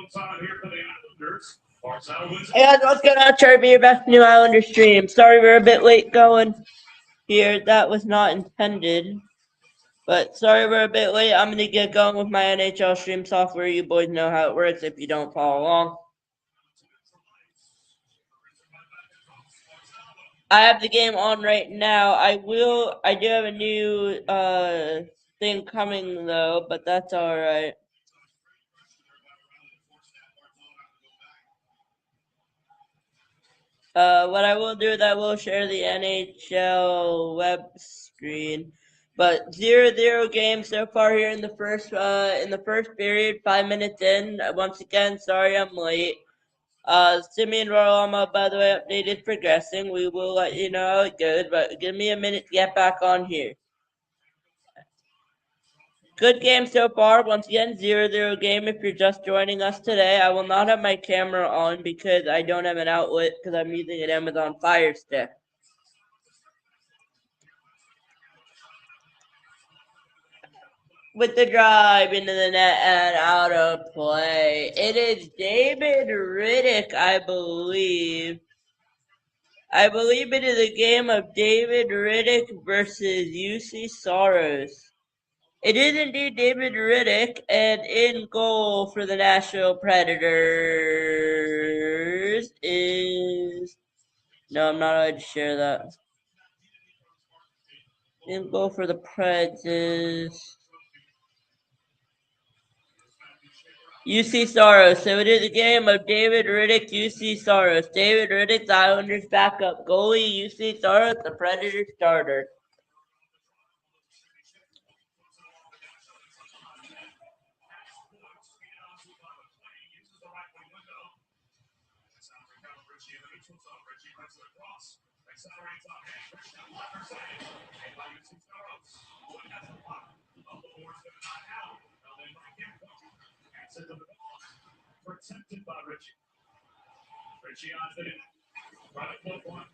Hey guys, what's going on? Charlie here, back to New Islander stream. Sorry we're a bit late going here. That was not intended. But sorry we're a bit late. I'm going to get going with my NHL stream software. You boys know how it works if you don't follow along. I have the game on right now. I do have a new thing coming though, but that's alright. What I will do is I will share the NHL web screen. But 0-0 game so far here in the first period, 5 minutes in. Once again, sorry I'm late. Simeon Varlamov, by the way, update is progressing. We will let you know how it goes, but give me a minute to get back on here. Good game so far. Once again, 0-0 game. If you're just joining us today, I will not have my camera on because I don't have an outlet because I'm using an Amazon Fire Stick. With the drive into the net and out of play. It is David Riddick, I believe. I believe it is a game of David Riddick versus UC Soros. It is indeed David Riddick, and in goal for the Nashville Predators is... No, I'm not allowed to share that. In goal for the Preds is... UC Soros. So it is a game of David Riddick, UC Soros. David Riddick, the Islanders backup goalie. UC Soros, the Predators starter. Protected by Richie. Richie on it. Right at foot one.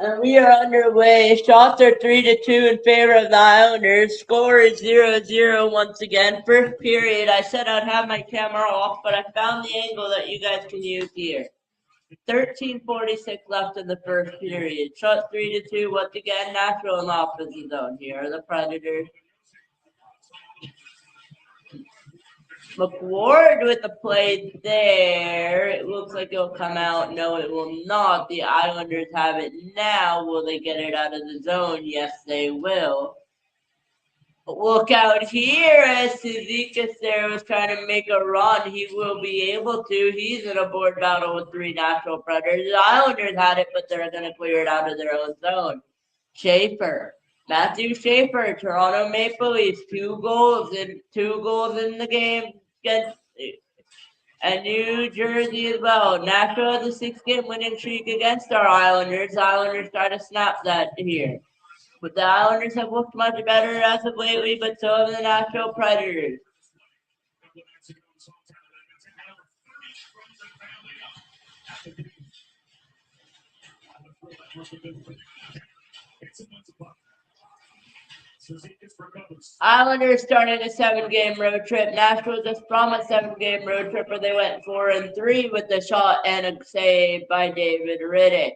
And we are underway. Shots are 3-2 in favor of the Islanders. Score is 0-0 once again. First period, I said I'd have my camera off, but I found the angle that you guys can use here. 13:46 left in the first period. Shot 3-2 once again. Nashville in the opposite zone here. The Predators. McWard with the play there. It looks like it'll come out. No, it will not. The Islanders have it now. Will they get it out of the zone? Yes, they will. Look out here as Cizikas there was trying to make a run. He will be able to. He's in a board battle with 3 Nashville Predators. The Islanders had it, but they're going to clear it out of their own zone. Schaefer. Matthew Schaefer, Toronto Maple Leafs, 2 goals in the game against and New Jersey as well. Nashville has a 6-game winning streak against our Islanders. The Islanders try to snap that here. But the Islanders have looked much better as of lately, but so have the Nashville Predators. Islanders started a 7-game road trip. Nashville just from a 7-game road trip where they went 4-3 with a shot and a save by David Riddick.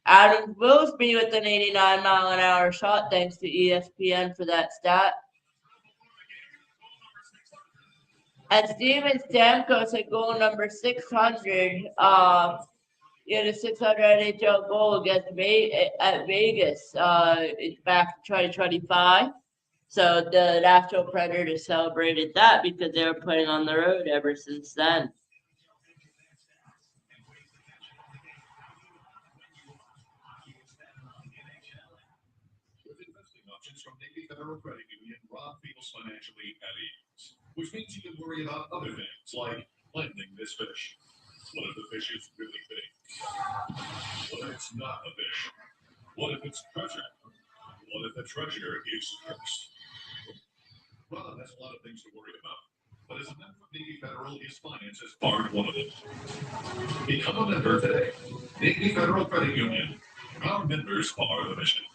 Adam Wilsby with an 89-mile-an-hour shot, thanks to ESPN for that stat. And Steven Stamkos at goal number 600. He had a 600 NHL goal against Vegas back in 2025. So the Nashville Predators celebrated that because they were playing on the road ever since then. With investing options from Navy Federal Credit Union, Rob feels financially at ease, which means you can worry about other things like landing this fish. What if the fish is really big? What if it's not a fish? What if it's treasure? What if the treasure is cursed? Rob has a lot of things to worry about, but as a member of Navy Federal, his finances aren't one of them. Become a member today. Navy Federal Credit Union. Our members are the mission.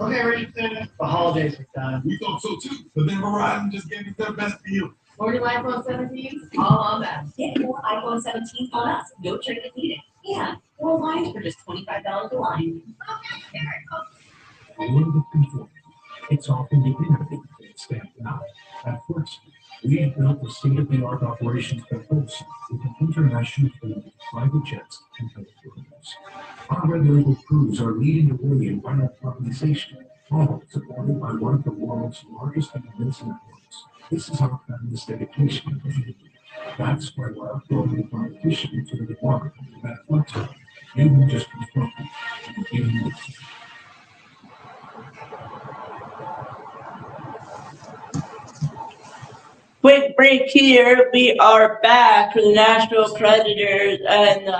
Okay, Richard, the holidays are done. We thought so too, but then Verizon just gave us their best deal. Or new iPhone 17? All on that. Get more iPhone 17 on us. No trade if needed. Yeah, more lines for just $25 a line. A little bit conforming. It's often the innovative that stand out. At first, we have built a state-of-the-art operations proposal with an international fleet of private jets and helicopters. Our regulated crews are leading the way in biocarbonization, all supported by one of the world's largest maintenance networks. This is our family's dedication and community. That's why we're uploading competition into the water that flexible, even just constructed, and even with Quick break here. We are back for the Nashville Predators and the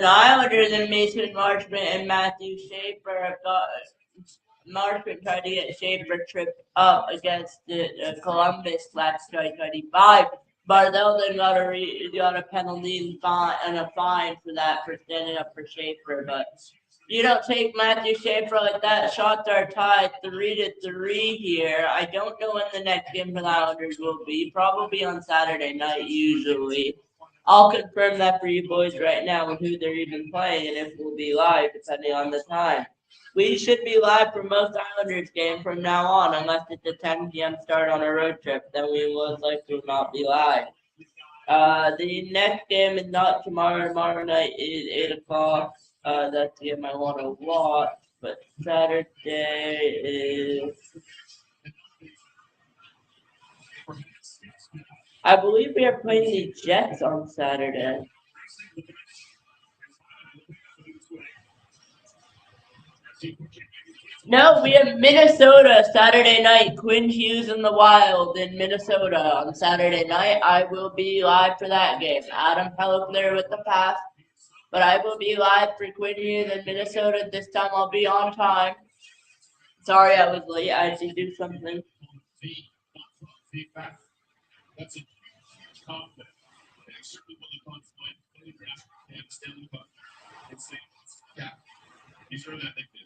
Islanders and Mason Marchment and Matthew Schaefer have got Marchment tried to get Schaefer tripped up against the Columbus last strike 25. Barzell then got a penalty and a fine for that for standing up for Schaefer, but you don't take Matthew Schaefer like that. Shots are tied 3-3 here. I don't know when the next game for the Islanders will be. Probably on Saturday night, usually. I'll confirm that for you boys right now with who they're even playing and if we'll be live, depending on the time. We should be live for most Islanders games from now on, unless it's a 10 p.m. start on a road trip. Then we most likely will not be live. The next game is not tomorrow. Tomorrow night is 8 o'clock. That's the game I want to watch. But Saturday is, I believe we are playing the Jets on Saturday. No, we have Minnesota Saturday night. Quinn Hughes in the Wild in Minnesota on Saturday night. I will be live for that game. Adam Pellickler with the pass. But I will be live for Quinn Hughes in Minnesota. This time I'll be on time. Sorry I was late. I had to do something. That's a huge compliment. And certainly one of the confident photographs and Stanley Cup. It's yeah. He's heard that nickname.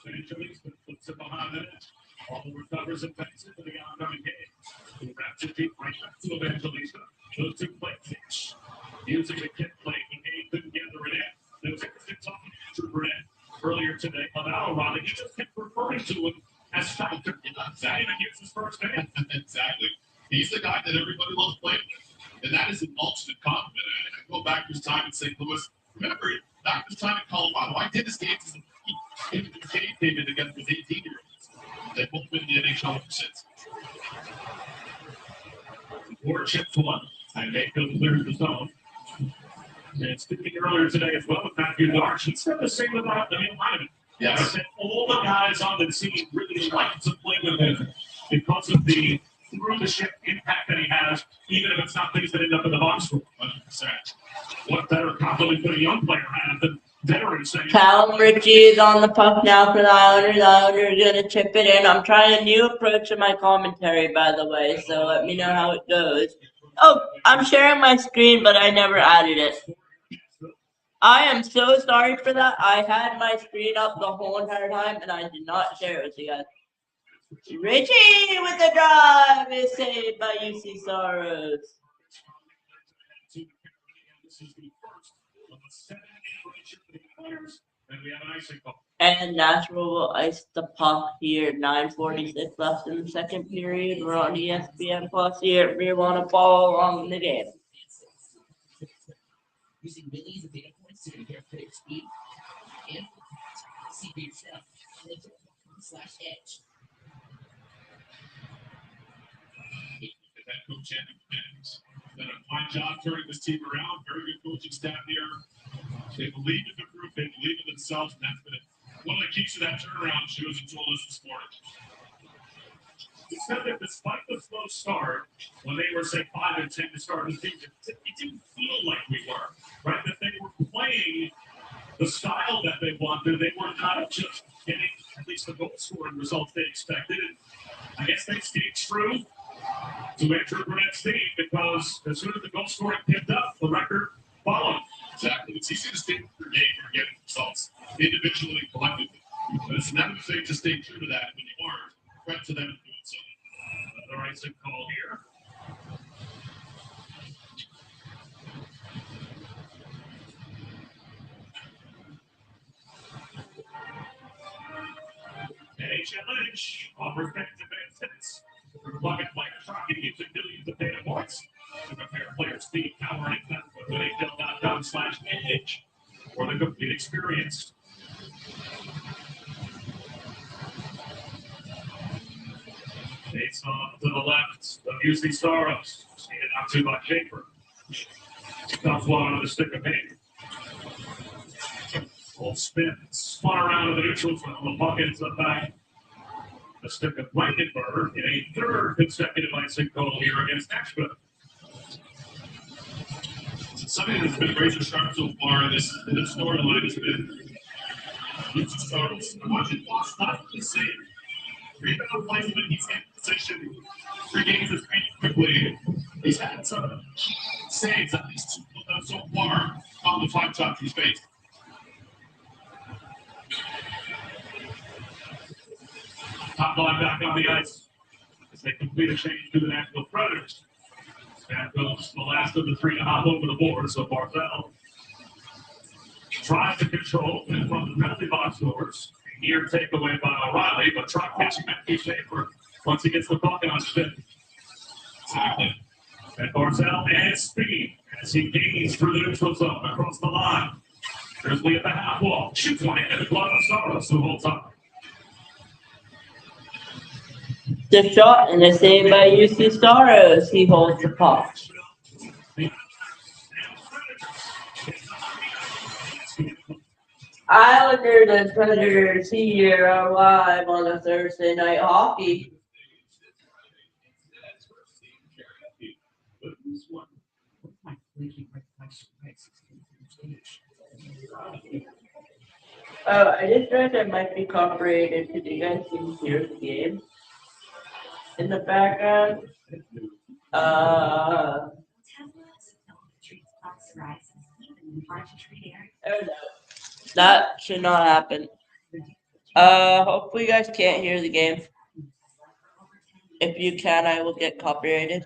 Anchovies puts it behind the net. All recovers and passes for the oncoming game. He wraps it deep right back to Evangelista. Those two play pitch. Using the kick play, he couldn't get the Burnett. There was a good talking to Andrew Burnett earlier today on our run. He just kept referring to him as Falcon. Exactly. Even gets his first name. Exactly. He's the guy that everybody loves playing with. And that is an ultimate compliment. I go back to his time in St. Louis. Remember, back to his time in Colorado. I did his games as a kid. He came in together with 18-year-olds. They've both been in the NHL ever since. Four chips one. And Mayfield clears the zone. And speaking earlier today as well with Matthew Darch, he said the same about Emil Hyman. Yes. He said all the guys on the team really like to play with him because of the through-the-ship impact that he has, even if it's not things that end up in the box score. 100%. What better compliment could a young player have than veterans saying? Callum Ritchie is on the puck now for the Islanders. The Islanders are going to chip it in. I'm trying a new approach to my commentary, by the way, so let me know how it goes. Oh, I'm sharing my screen, but I never added it. I am so sorry for that. I had my screen up the whole entire time, and I did not share it with you guys. Richie with the drive is saved by UC Soros. And Nashville will ice the puck here. 9:46 left in the second period. We're on ESPN Plus here if you want to follow along in the game. Using millions of data points to compare player speed and see for yourself on NHL.com/edge. That coach and done a fine job turning this team around. Very good coaching staff here. They believe in the group, they believe in themselves, and that's been one of the keys to that turnaround. She was told us this morning. He said that despite the slow start, when they were, say, 5-10 to start the season, it didn't feel like we were, right? That they were playing the style that they wanted. They were not just getting at least the goal scoring results they expected. And I guess they stayed true to Andrew Burnett's team because as soon as the goal scoring picked up, the record followed. Exactly. It's easy to stay with your game and get results individually and collectively. But it's never safe to stay true to that when you aren't. Credit to them in doing so. Another icing call here. NHL Lynch offers fans advanced tickets. Through plug-and-play tracking using millions of data points to compare player speed, power, and depth with NHL.com/NH for the complete experience. Face off to the left of UC Soros. Skated out to by Schaefer. Dumps one on the stick of paint. Full spin. Spun around to the neutral zone. The puck ends up back. The stick of Blankenberg in a third consecutive icing goal here against Nashville. Something that's been razor sharp so far in this storyline has been UC Soros. I want you to watch not the same. Rebound placement, he's in position. 3 games of speed quickly. He's had some saves, at least so far, on the 5 shots he's faced. Top line back on the ice as they complete a change to the Nashville Predators. Nashville's the last of the 3 to hop over the board, so Barzell tries to control in front of the penalty box doors. Near takeaway by O'Reilly, but try catching Matthew Schaefer once he gets the puck on his stick. Exactly. And Barzell adds speed as he gains through the neutral zone across the line. Grizzly at the half wall, shoots one in the glove of Soros, who holds up. The shot and a save by UC Soros. He holds the puck. Islanders and Predators here are live on a Thursday night hockey. Oh, I just realized I might be copyrighted. Did you guys hear the game in the background? Oh no. That should not happen. Hopefully you guys can't hear the game. If you can, I will get copyrighted.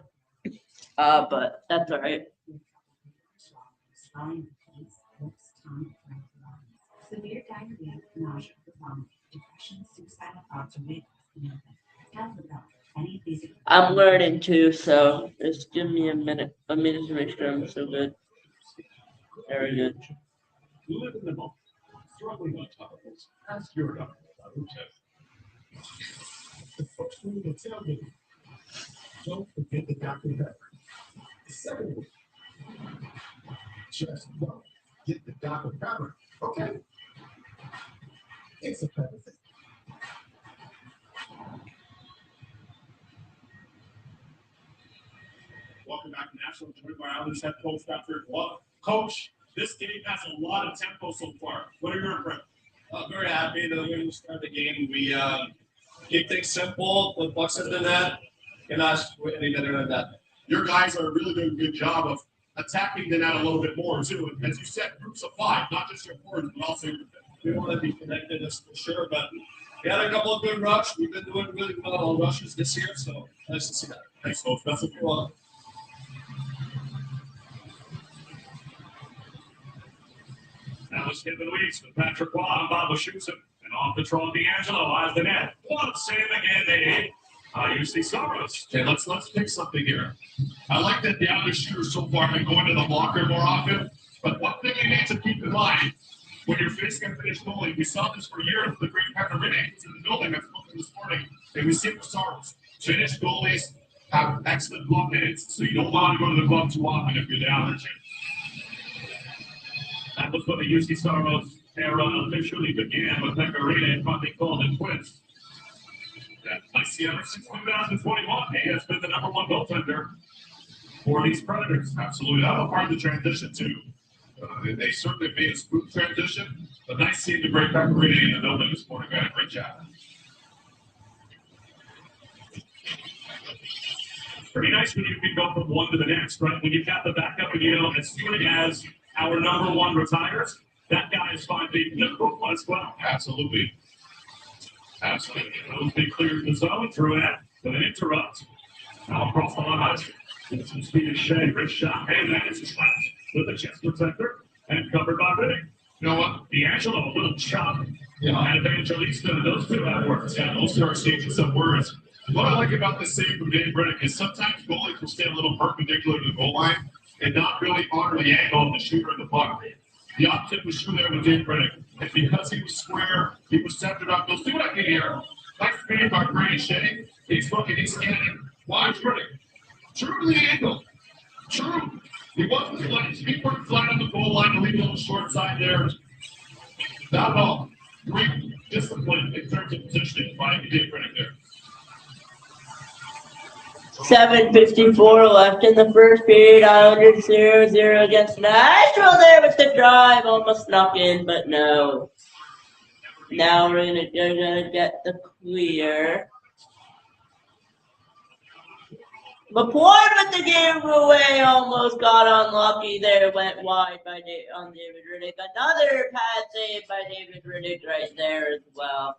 But that's alright. Severe diarrhea, nausea, vomit, depression, suicidal thoughts, or any of these. I'm learning too, so just give me a minute. Let me just make sure I'm so good. Very good. Live in the moment. Struggling on topicals. Ask your doctor about Utev. The first rule of tailgating. Don't forget the Dr. Pepper. The second rule. Just don't get the Dr. Pepper. Okay? It's a pepper thing. Welcome back to National. Joined by Islanders head coach Dr. Well, Coach, this game has a lot of tempo so far. What are your impressions? Very happy the way we started the game. We keep things simple, put bucks in the net, and ask any better than that. Your guys are really doing a good job of attacking the net a little bit more, too. And as you said, groups of 5, not just your forwards, but also your defense. We want to be connected, that's for sure, but we had a couple of good rushes. We've been doing really well on rushes this year, so nice to see that. Thanks, Coach. That's what you want. Now it's Kevin Louise with Patrick Waugh and Bob shoots him. And off the draw, D'Angelo eyes the net. One save again, they UC Soros. Okay, let's pick something here. I like that the Islanders shooters so far have been going to the blocker more often. But one thing you need to keep in mind, when you're facing a finished goalie, we saw this for years with the great Peter Rinney in the building that's spoken this morning, and we see it with Soros. Finished goalies have excellent glove hands, so you don't want to go to the glove too often if you're down there. That was when the UC Soros era officially began with Pecorino and finally called it quits. I see ever since 2021, he has been the number 1 goaltender for these Predators. Absolutely. That was part of the transition, too. They certainly made a smooth transition, but nice seeing the great Pecorino in the building this morning. Man, great job. Pretty nice when you can go from one to the next, right? When you've got the backup, and you know, as soon as our number one retires, that guy is fine being number one as well. Absolutely. Absolutely. They cleared the zone through it, but an interrupt. Now across the line. It's some speed of Shea. Rich shot. And that is slapped with a chest protector and covered by Riddick. You know what? D'Angelo, a little chop. Yeah. And Evangelista, those two have worked. Yeah, those two are exchanging some words. What I like about this save from Dave Riddick is sometimes goalies will stay a little perpendicular to the goal line and not really honor the angle of the shooter of the puck. The opposite was true there with Dave Riddick. And because he was square, he was centered up. You'll see what I can hear. Nice feed by Brady Shea. He's looking, he's scanning. Watch Riddick. True to the angle. True. He wasn't flat. His feet weren't flat on the goal line to leave a little short side there. Not at all. Great discipline in terms of positioning by Dave Riddick there. 7:54 left in the first period. Islanders 0-0 against Nashville there with the drive. Almost snuck in, but no. Now we're gonna get the clear. Laporte with the game away, almost got unlucky there, went wide on David Riddick. Another pad save by David Riddick right there as well.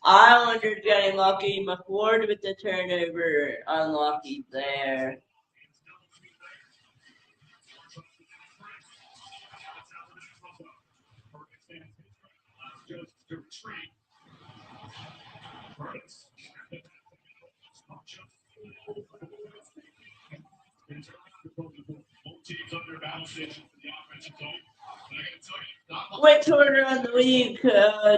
Islanders getting lucky. McFord with the turnover, unlucky there. Teams under battle station for the offensive zone. And I gotta tell you, Quick order on the league.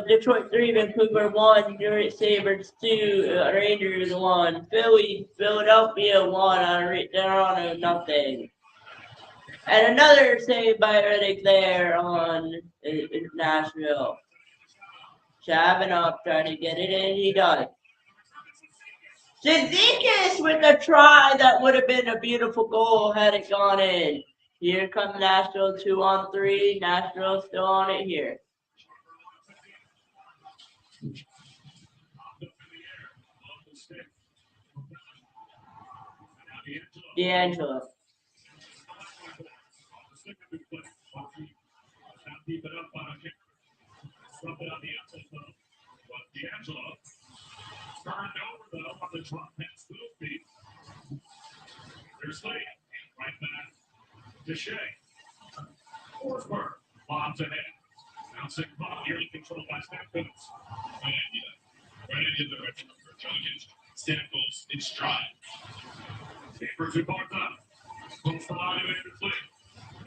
Detroit 3, Vancouver 1, Sabres 2, Rangers 1, Philadelphia 1, Toronto nothing. And another save by Riddick there on Nashville. Chavanov trying to get it in, he does. Zizekas with a try that would have been a beautiful goal had it gone in. Here comes Nashville 2-on-3. Nashville still on it here. D'Angelo. Turned over though on the drop pass to the feet. There's Slade. Right back to Shea. Forsberg. Bobs ahead. Bouncing ball nearly controlled by Stamkos. Right into the direction of Jokic. Stamkos in stride. Sabres who bars up. Puts the line of Slade.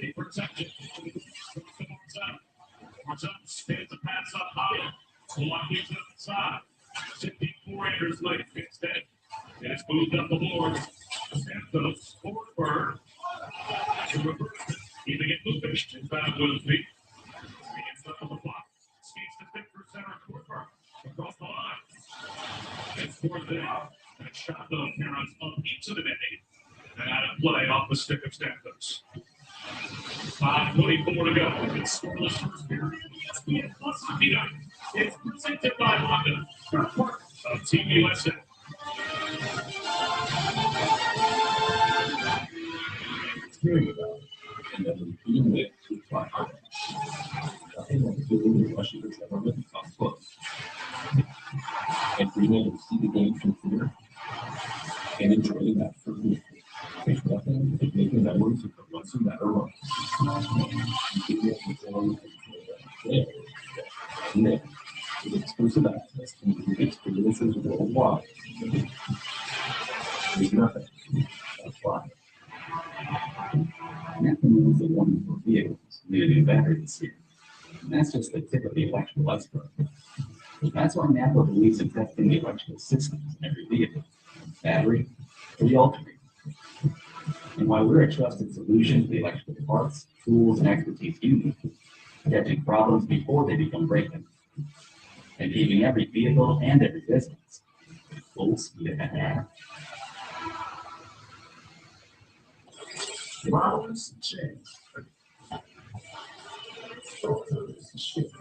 They protect it. Marks up. Stands the pass up high. One gives it inside. 54 Rangers late instead. And it's moved up the boards. Santos, Forsberg. Keeping it moving. In back with his feet. He gets up on the block. Skates to pick for center. Forsberg. Across the line. And scores it out. And shot though Cameron's up into the net. And out of play off the stick of Santos. 5:24 to go. It's scoreless first period. It's presented by Honda. Part of Team USA. And then repeating it to try hard. Nothing like doing the rushing the government on foot. And being able to see the game from here and enjoying that for me. There's nothing like making memories of the ones who matter most. You can enjoy there. And then, with exclusive access to unique experiences worldwide. There's nothing. That's why. Nothing is a wonderful vehicle near the battery this year. And that's just the tip of the electrical iceberg. That's why Napa believes in testing the electrical systems in every vehicle, battery, or the alternator. And why we're a trusted solution to the electrical parts, tools, and expertise you need, catching problems before they become breakdowns, and keeping every vehicle and every business full speed ahead. Flowers change. Photos shift.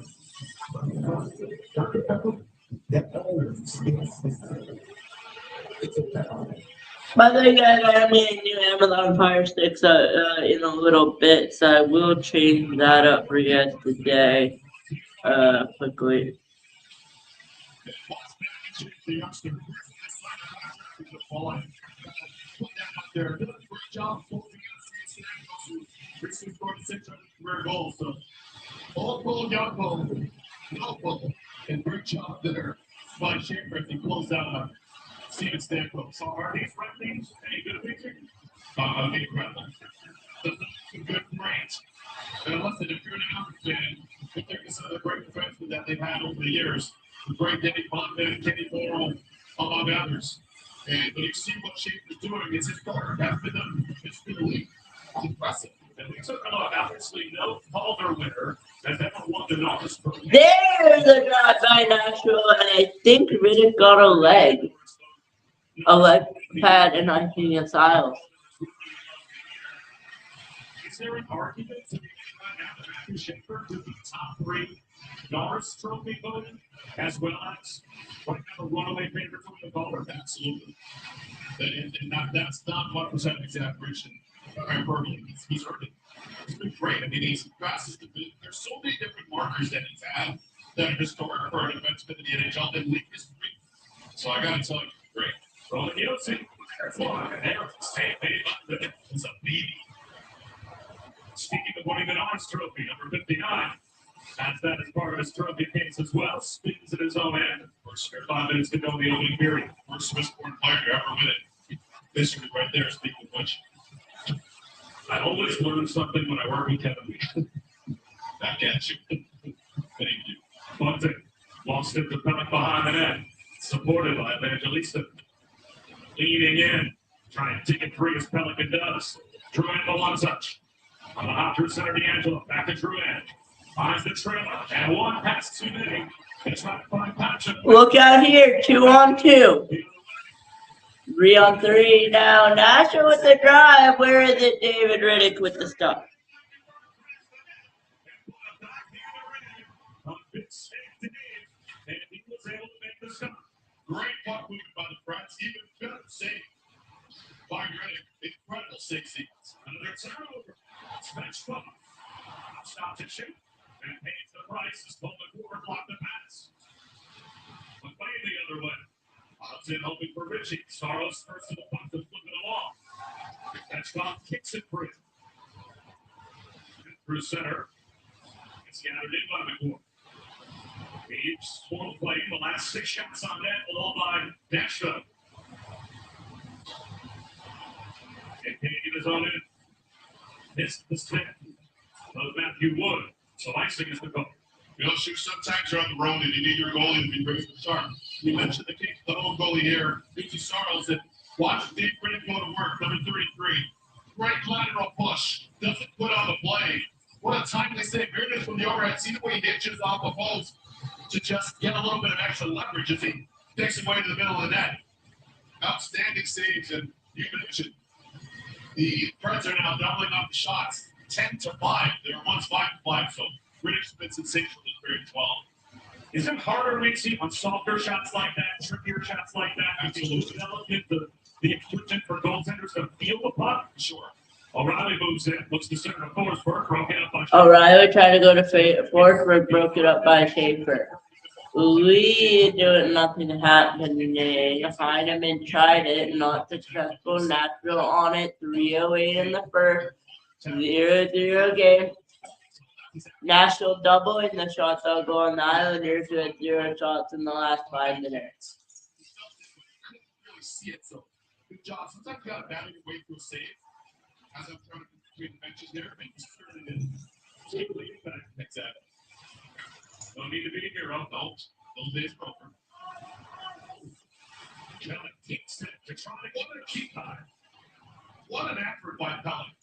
Dr. Pepper, that always stays the same. It's a better. By the way, guys, I'm in New Amazon Fire Sticks in a little bit, so I will change that up for you guys today. Quickly. The youngster. There, doing a great job holding out recently scored 6 career goals. So, all goal, young goal, no goal, and great job there by Schaefer as he closed out Steven Stamkos. So, are these red teams any good feature? Incredible. Good range. And listen, if you're an Albert fan, you think of some of the great defensemen that they've had over the years, the great Denny Condon, Kenny Morrow, among others. And when you see what Schaefer's doing, it's his partner. That's been the league. It's impressive. And we took a look. Obviously, no Calder winner has ever won the Norris Trophy. There's a drive by Nashville, and I think Riddick got a leg pad, and I think it's Isles. Is there an argument to be made now that Matthew Schaefer could be top 3 Norris Trophy voting, as well as right now the runaway favorite from the Calder? Absolutely. And that's not 1% exaggeration. Hyperbole. He's earned it. He's been great. I mean, he's fastest. There's so many different markers that he's had that are historic for a defenseman in the NHL and league history. So I got to tell you, great. Well, you don't see. It's a baby. Speaking of winning the Norris Trophy, number 59, has that as part of his trophy case as well. Spins at his own end. 5 minutes to go in the opening period. First Swiss-born player to ever win it. This is right there, speaking of which. I always learn something when I work with Kevin. Back at you. Thank you. Bunting lost it to Pellick behind the net. Supported by Evangelista. Leaning in. Trying to take it free as Pelican does. Drouin the one touch. On the hop through center, D'Angelo. Back to Drouin. Finds the trailer. And one pass too many. It's trying to find Patrick. Look out here, 2-on-2. 3-on-3 now. Nashville with the drive. Where is it? David Riddick with the stop. And he was able to make the stop. Great puck movement by the Preds. Even better save by Riddick. Incredible 6 seconds. Another turnover. Smash puck. Stop to shoot. And pays the price as Bowman Ford blocked the pass. But playing the other way. Hobbs in hoping for Richie. Saros first to the puck to flip it along. Petchkov kicks it free. Through center. It's gathered in by McCoy. Reeves will play the last 6 shots on net, all by Nashville. And taking his own in. Missed the stick of Matthew Wood. So icing is the goal. You know, Shu, sometimes you're on the road and you need your goalie to be ready to start. You mentioned the case of the home goalie here, Lucy Saros, that watched Dave Riddick go to work, number 33. Great lateral push. Doesn't put on the play. What a timely save. Riddick from the overhead. See the way he hitches off the post to just get a little bit of extra leverage as he takes it away to the middle of the net. Outstanding saves, and you mentioned the Preds are now doubling up the shots 10-5. They were once 5-5, so Riddick's been sensational in period 12. Is it harder, Macy, on softer shots like that, trickier shots like that? Absolutely. The equipment for goaltenders to feel the puck? Sure. O'Reilly moves in, looks to center of Forsberg, broken up by O'Reilly tried to go to Forsberg, broke it up by Schaefer. We doing nothing happening. Heineman tried it, not successful. Nashville on it, 3:08 in the first, 0-0 game. Nashville doubling the shots they'll go on the Islanders with 0 shots in the last 5 minutes. Really see it, so good job. Sometimes you gotta battle your way through a save. As I'm trying to between the benches there, but he's turning it in. Keep leading back. Exactly. No need to be a hero. Those days are over. Kelly takes it to try to get a keep time. What an effort by Pellick.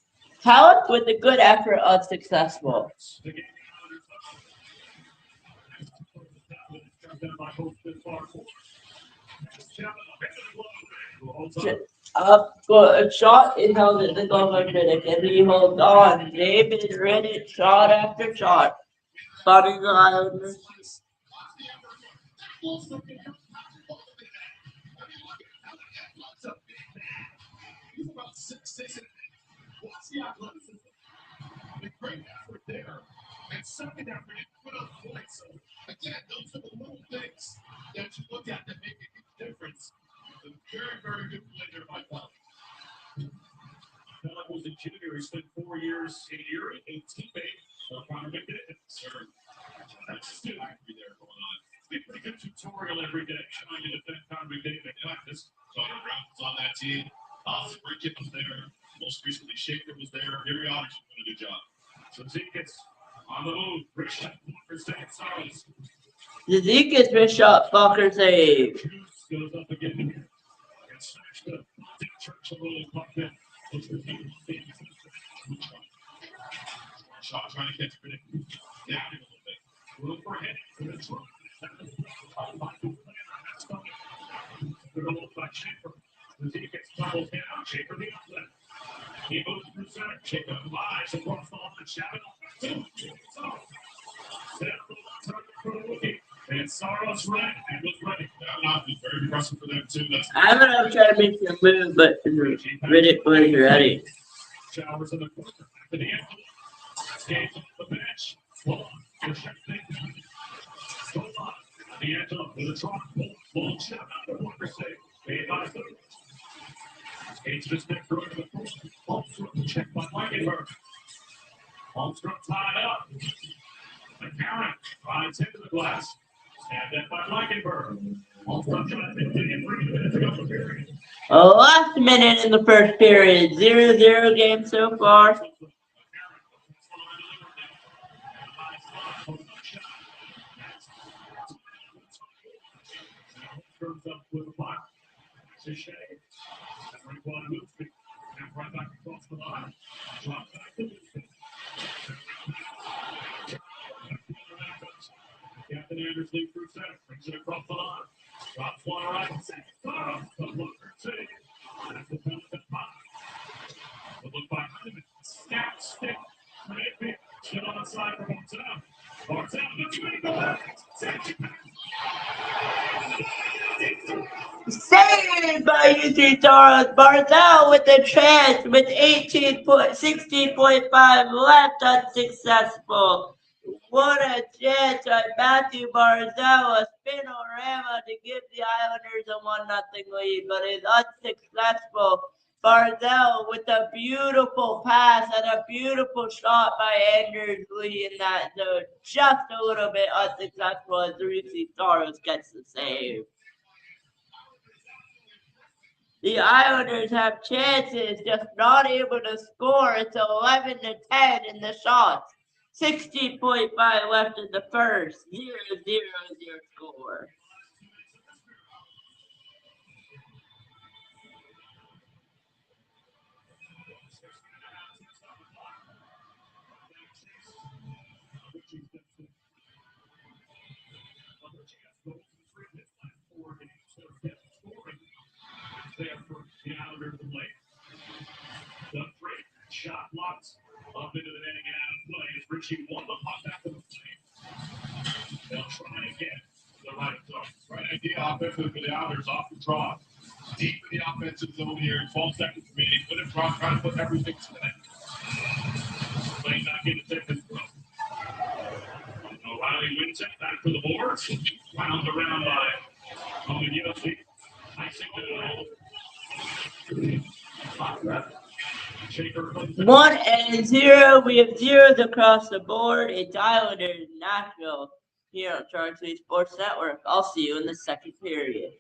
Talent with a good effort unsuccessful. A shot is held at the goal of Riddick, and he holds on. David Riddick, shot after shot. Spotting the Islanders. He's about 6'6", 6-6. What's the athleticism? The great effort there. And second effort, it put up points. So, again, those are the little things that you look at that make a huge difference. A very, very good play there by Bell. Bell was a junior. He spent 4 years in Erie, a teammate of Connor McDavid. Sure. That's still angry there going on. It's a pretty good tutorial every day trying to defend Connor McDavid in practice. Connor Brown was on that team. Brickett was there. Most recently, Shaker was there. Gary Otterson did a good job. So Zekas on the move. Rich shot for St. Charles. The Zekas wrist shot, Fokker save. Juice goes up again. And smashed up. Church a little puck in. Shaw trying to catch Brickett. Down him a little bit. Room for heading to the truck. They're going to look like Shaker. The Zekas doubles down. Shaker the outlet. He moves through center. Shaker flies across the line. Shabbat. And Saros ran and was ready. That was very impressive for them, too. That's I'm gonna try to make some move, but Riddick was ready. Showers in the corner. Back to the end. Skates off the bench. Long. The shot thing. So on. The edge up with a drop. Long shot out the corner save. Made by the Skates just next through to the post. Holmstrom checked by Langenberg. Holmstrom tied up. McCarron finds into the glass. And then by Langenberg. Holmstrom trying to get in 3 minutes ago for period. Last minute in the first period. 0-0 game so far. Turns up with a block. Sichet. And Raekwon moves it. And right back across the line. Drop back to Lucy. Captain Anders leads through center. Brings it across the line. Drops one right. Second. The look for two. That's the penalty five. The look by Hyman. Snap, stick. Maybe. Still on the side for Martel. Martel looks ready to go back. Saved by UC Soros. Barzell with the chance with 16.5 left, unsuccessful. What a chance by Matthew Barzell, a spinorama to give the Islanders a 1-0 lead, but it's unsuccessful. Barzell with a beautiful pass and a beautiful shot by Anders Lee in that zone. Just a little bit unsuccessful as UC Soros gets the save. The Islanders have chances, just not able to score. It's 11-10 in the shots. 16.5 left in the first. 0-0 score. There for the Islanders of late. The three shot lots up into the netting and out of play as Richie won the puck back to the play. They'll try again to the right zone. right idea offensively for the Islanders off the draw. Deep in the offensive zone here, 12 seconds remaining. Put it draw, try to put everything to the net. Playing not getting to take this throw. O'Reilly wins it back for the boards. Wound around by Owen Yossi. Icing to the hole. 1-0. We have zeros across the board. It's Islanders, Nashville, here on Charge City Sports Network. I'll see you in the second period.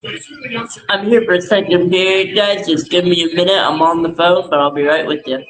Facing the youngster. I'm here for a second period, guys. Just give me a minute. I'm on the phone, but I'll be right with you.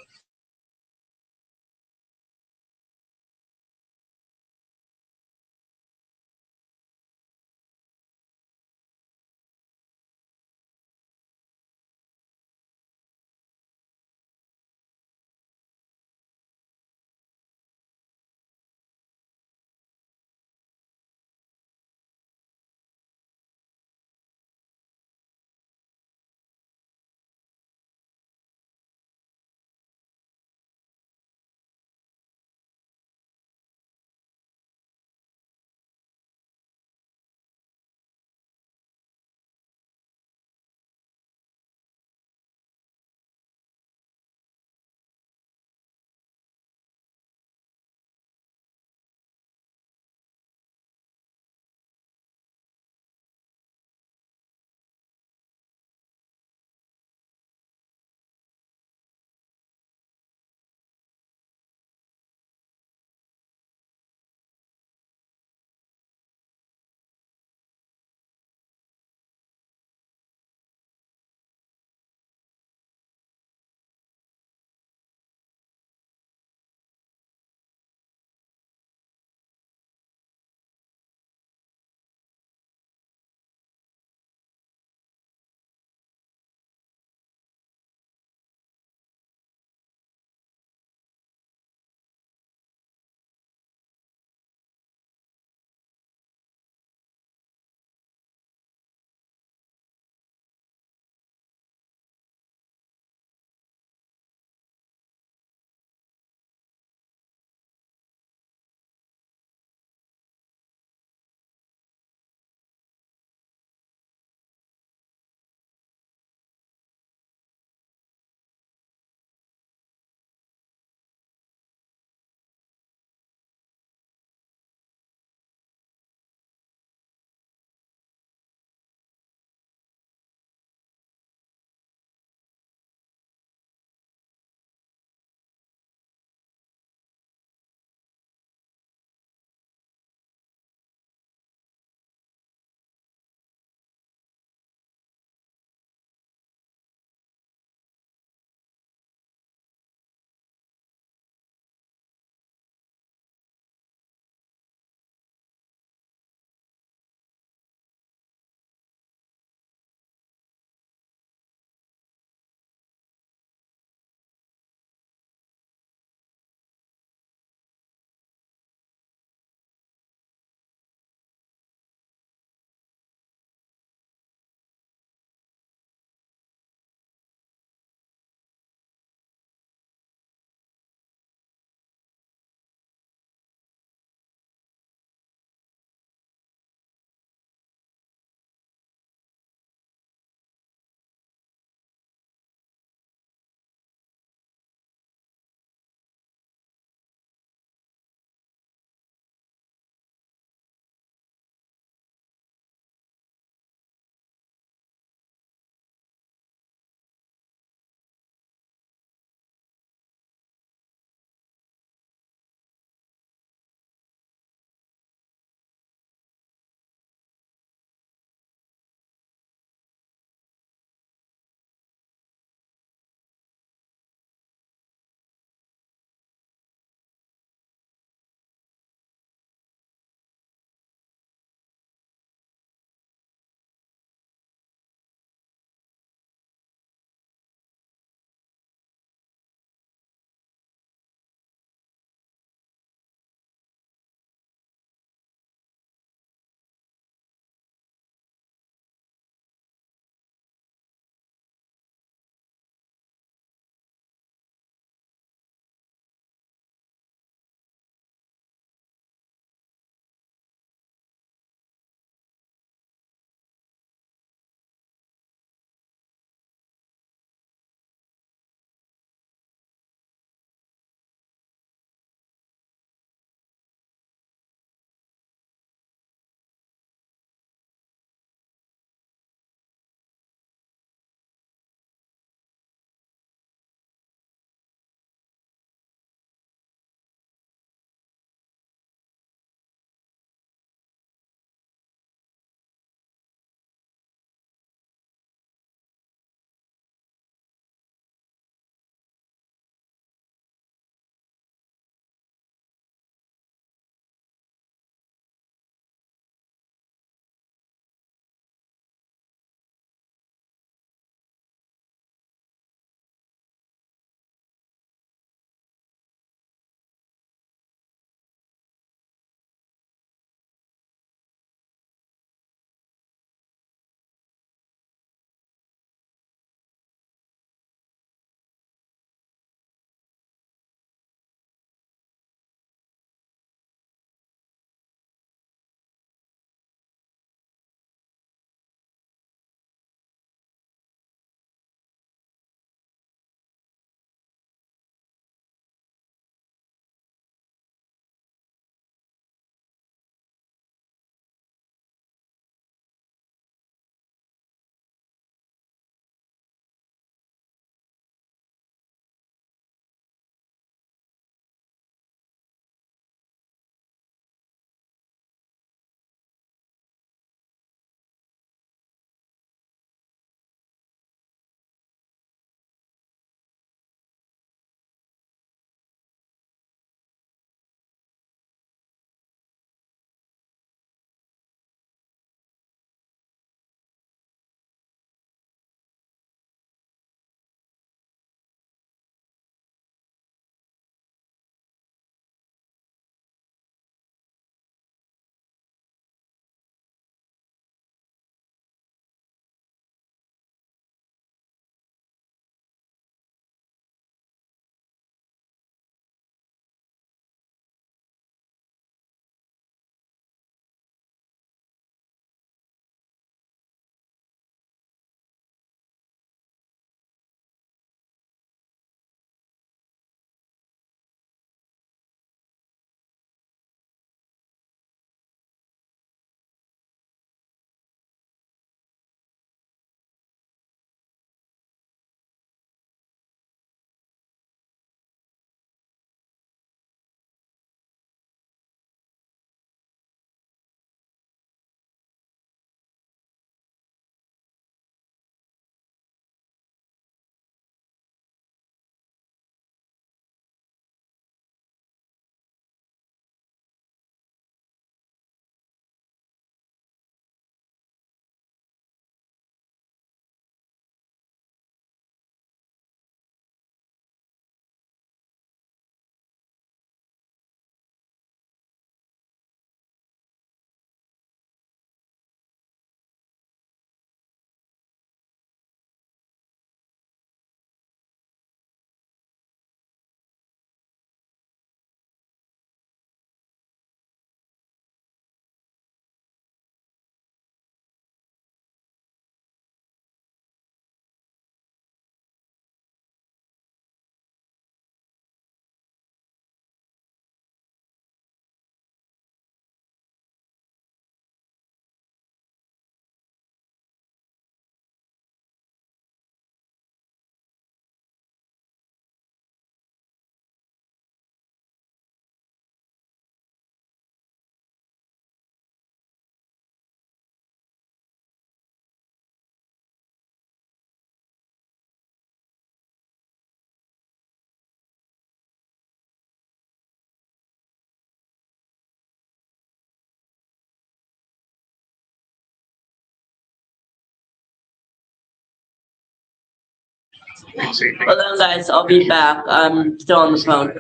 Hold on, guys. I'll be back. I'm still on the phone.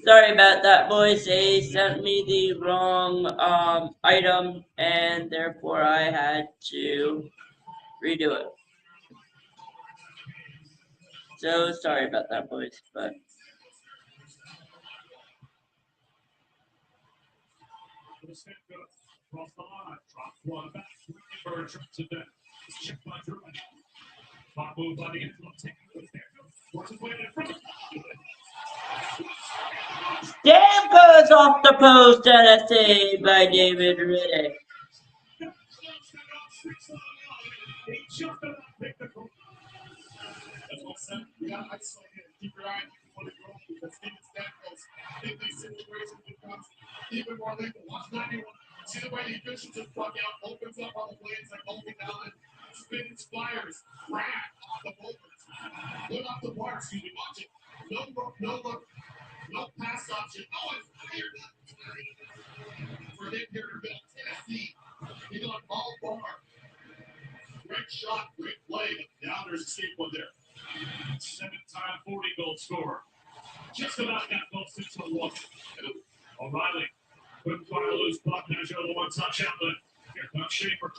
Sorry about that, boys. They sent me the wrong item, and therefore I had to redo it. So sorry about that, boys. But Cross the line, drops one back. Bird drops it back. Check by Drew. Top move by the end. Taking the force his way in front. Stamkos off the post and a save by David Riddick. That's what I said. We got to isolate him. Keep your eye on him when it goes because Steven Stamkos in these situations becomes even more lethal. Watch 91. See the way he fishes his puck out, opens up on the blades like Open Allen, spins, fires, grab the movements. Look off the bar, excuse me, watch it. No look, no pass option. Oh, it's fired up. For him here in Middle Tennessee. He's on all bar. Great shot, great play, but the Islanders escape one there. 7-time 40-goal scorer. Just about got close to the one. O'Reilly couldn't quite lose puck. Measure the one touch outlet. Here comes Schaefer.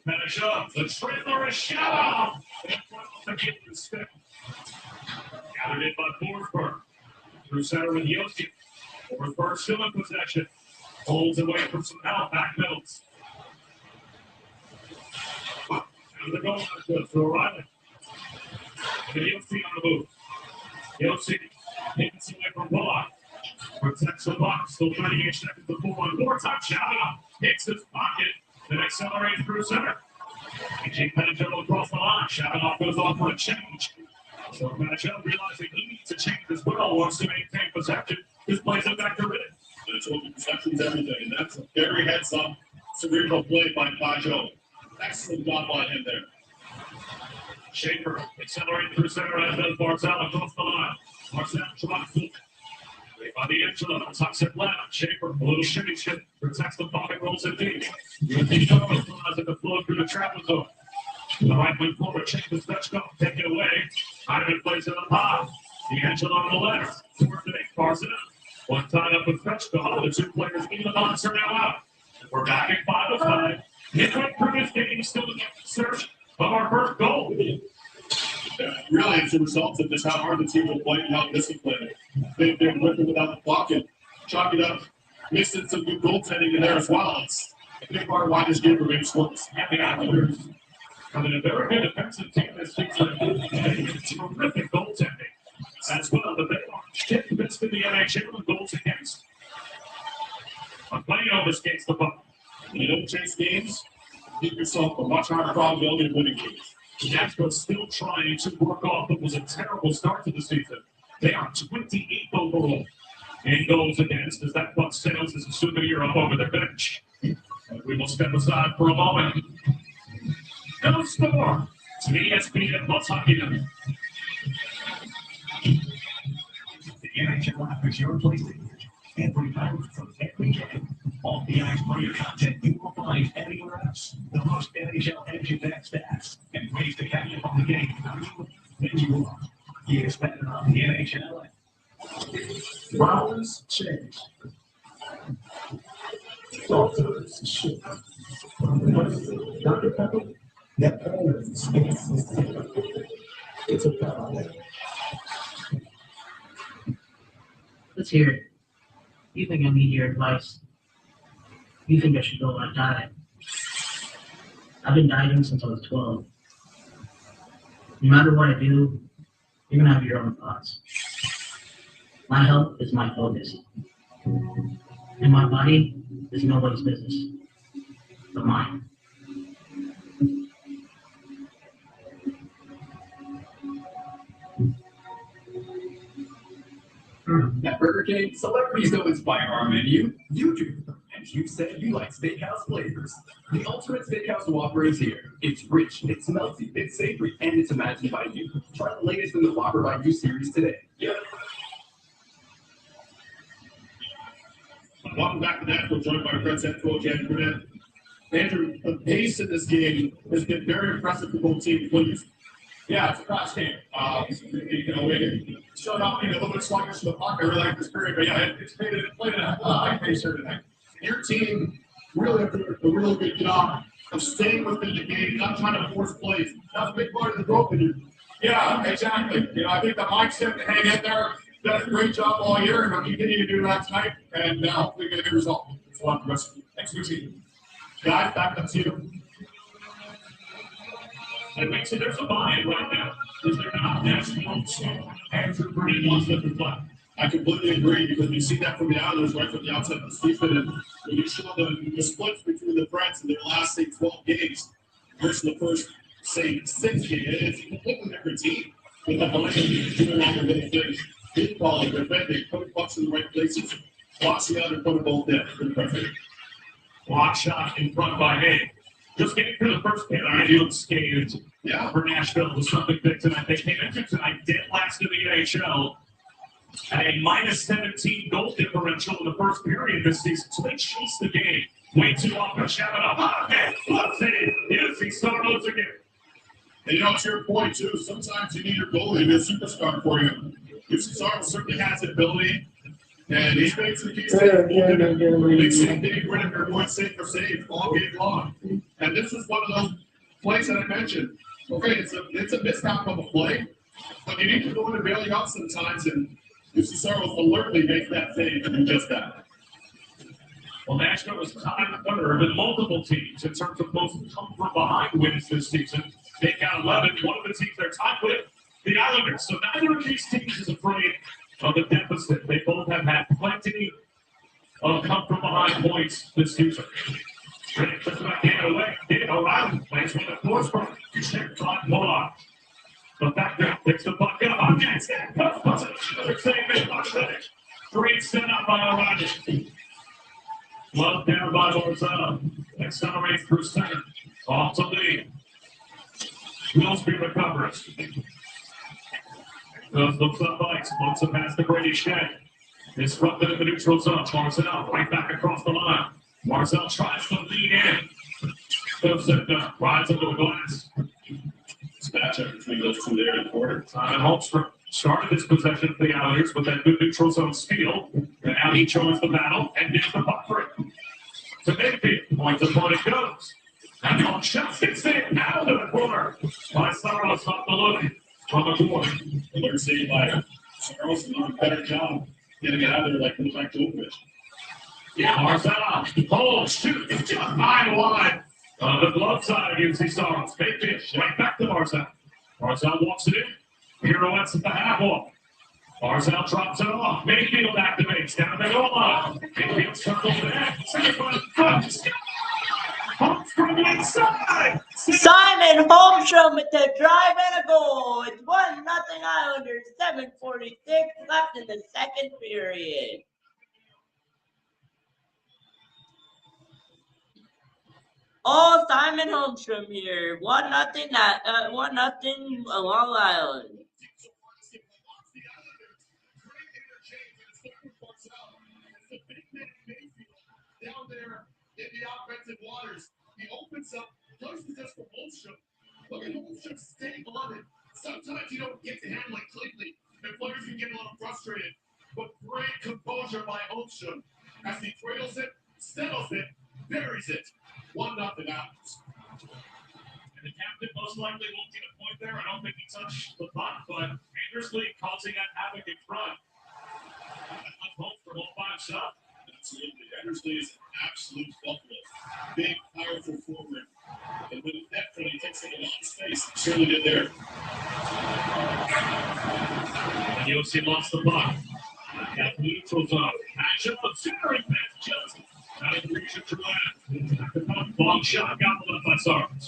Finish up. The trailer is shut off. In front of the game stick. Gathered in by Forsberg. Through center with Yoski. Forsberg still in possession. Holds away from some help. Back middles. Out of the goal. Good for O'Reilly. And Yoski on the move. Yoski takes away from Bullock. Protects the box. Still trying to get seconds to pull one more time. Shot hits his pocket. Then accelerates through center. AJ Pettijohn across the line. Shabanov goes off for a change. So Pettijohn realizing he needs to change as well. Wants to maintain possession. Just plays it back to Riddick. That's what possession's everything. And that's a very heads-up cerebral play by Pajo. Excellent job by him there. Schaefer accelerating through center as does Barzal across the line. Barzal drops it. By the Angelo, tucks it left. Schaefer, a little shimmy shit, protects the pocket, rolls it deep. USC Thomas allows it to flow through the trapper zone. The right wing forward, changes Vetchko, take it away. Hyman plays it up high. The Angelo on the left, towards the next Carson. One tied up with Vetchko. The two players in the box are now out. We're back at 5-5. Midway through this game, still in the search of our first goal. Yeah, really, it's a result of just how hard the team will play and how disciplined they've been with it without the puck and chalk it up. Missing some good goaltending in there as well. It's a big part of why this game remains close. And the Islanders have a very good defensive team this season. Terrific goaltending as well, but they are fifth best in the NHL in goals against. I'm playing over skates the puck. When you don't chase games, give yourself a much higher probability of winning games. Nashville's still trying to work off what was a terrible start to the season. They are 28th overall in goals against as that puck sails as a souvenir up over their bench. We will step aside for a moment. No score to the ESPN Plus Hockey Night. The NHL app is your place to hear every highlight from every game. All the ice player content you will find anywhere else. The most NHL action-packed stats and ways to catch up on the game. Then you are. ESPN on the NHL app. Flowers change. Saucers shift. Dr. Pepper, that color is space. It's a power. Let's hear it. You think I need your advice? You think I should go on a diet? I've been dieting since I was 12. No matter what I do, you're gonna have your own thoughts. My health is my focus. And my body is nobody's business but mine. At Burger King, celebrities don't inspire our menu. You do. And you said you like steakhouse flavors. The ultimate steakhouse Whopper is here. It's rich, it's melty, it's savory, and it's imagined by you. Try the latest in the Whopper by You series today. Yep. Welcome back to Nashville, joined by our Preds head coach Andrew Burnett. Andrew, the pace in this game has been very impressive for both teams. When you Yeah, it's a crash game. We showed off being a little bit sluggish to the puck. I really like this period, but yeah, it's played at a high pace here tonight. Your team really did a really good job of staying within the game, not trying to force plays. That's a big part of the growth in you. Yeah, exactly. I think the mindset to hang in there, done a great job all year, and we'll continue to do that tonight, and hopefully get a good result. It's a lot of rest. Thanks for seeing. Guys, back up to you. It makes it there's a buy-in right now. Is there not? That's Andrew Green wants them to play. I completely agree because we see that from the Islanders right from the outset of the season. And when you show the splits between the Preds in their last, say, 12 games versus the first, say, 6 games, it's a completely different team. With the Islanders doing all the little things, big calling, defending, putting pucks in the right places, boxing out and putting both in. Perfect. Block shot in front by Hay. Just getting through the first period, he looks scared. Yeah. For Nashville was something big tonight. They came into tonight dead last in the NHL. At a minus 17 goal differential in the first period this season. So they chased the game way too often. Shaving up. And let's see. Yes, he starts again. And to your point, too, sometimes you need your goalie to be a superstar for you. Cesaro certainly has the ability, and he's made some keys. Big save, Dave Whitaker going save for save all game long. And this is one of those plays that I mentioned. Okay, it's a misstep of a play, but you need to go in and bail you out sometimes, and Cesaro alertly makes that save and just that. Well, Nashville was tied third with multiple teams in terms of most come from behind wins this season. They got 11. One of the teams they're tied with, the Islanders. So neither of these teams is afraid of the deficit. They both have had plenty of come from behind points this season. Riddick puts back in away. O'Reilly plays with a force from check on Molar. The back there picks the puck up. On next. Puts it. Another save. Great setup by O'Reilly. Love down by Barzell. Accelerates through center. Off to lead. Millsby recovers. Looks up ice. Looks up past the Brady shed. Disrupted in the neutral zone. Barzell right back across the line. Barzell tries to lean in. Goes it rides into the glass. It's a matchup between those two there in the quarter. Simon Holmstrom started his possession for the Islanders with that good neutral zone steal. And now he joins the battle and gets the puck for it. To midfield. Point to point it goes. And on shots gets in out of the corner. By Saros off the look from the corner. They're saying by Saros doing a better job getting it out of there like Novak Djokovic. Yeah, Barzell. Oh, shoot. It's just high wide. On the glove side of UC Saros. Big pitch. Right back to Barzell. Barzell walks it in. Pirouettes at the half wall. Barzell drops it off. Mayfield activates down the goal line. Mayfield circles the net. Second one. Holmstrom inside. Simon Holmstrom with the drive and a goal. It's 1-0 Islanders. 7:46 left in the second period. All Simon Holmstrom here. 1-0 Long Island. Down there in the offensive waters, he opens up, closes this for Holmstrom. Look at Holmstrom staying on it. Sometimes you don't get to handle it cleanly, and players can get a little frustrated. But great composure by Holmstrom as he trails it, settles it, buries it. 1-0 Islanders. And the captain most likely won't get a point there. I don't think he touched the puck, but Andersley causing that havoc in front. Holmstrom all by himself. Absolutely. Andersley is an absolute buffalo. Big, powerful forward. And when it's net front, he takes it a lot of space. He certainly did there. And Yossi lost the puck. Got the neutral zone. Action of centering pass. Just out of reach of Trelane. Long shot. Got the left by Sargent.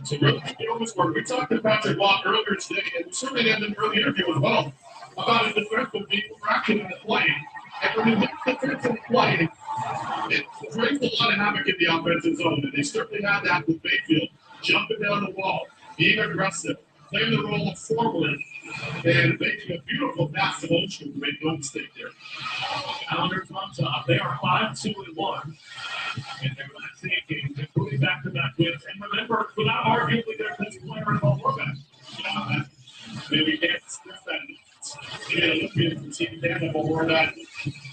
So really, we talked to Patrick Block earlier today, and we certainly did an early interview as well, about his defensive being fraction in the play. And when you look at the defensive play, it brings a lot of havoc in the offensive zone. And they certainly had that with Mayfield, jumping down the wall, being aggressive, playing the role of forward, And making a beautiful pass to Ocean, made no mistake there. Islanders on top. They are 5-2-1. And their last 8 games, including back-to-back wins. And remember, without arguably their best player in the Horvat. Maybe can't stress that. Yeah, look at the team there that will that.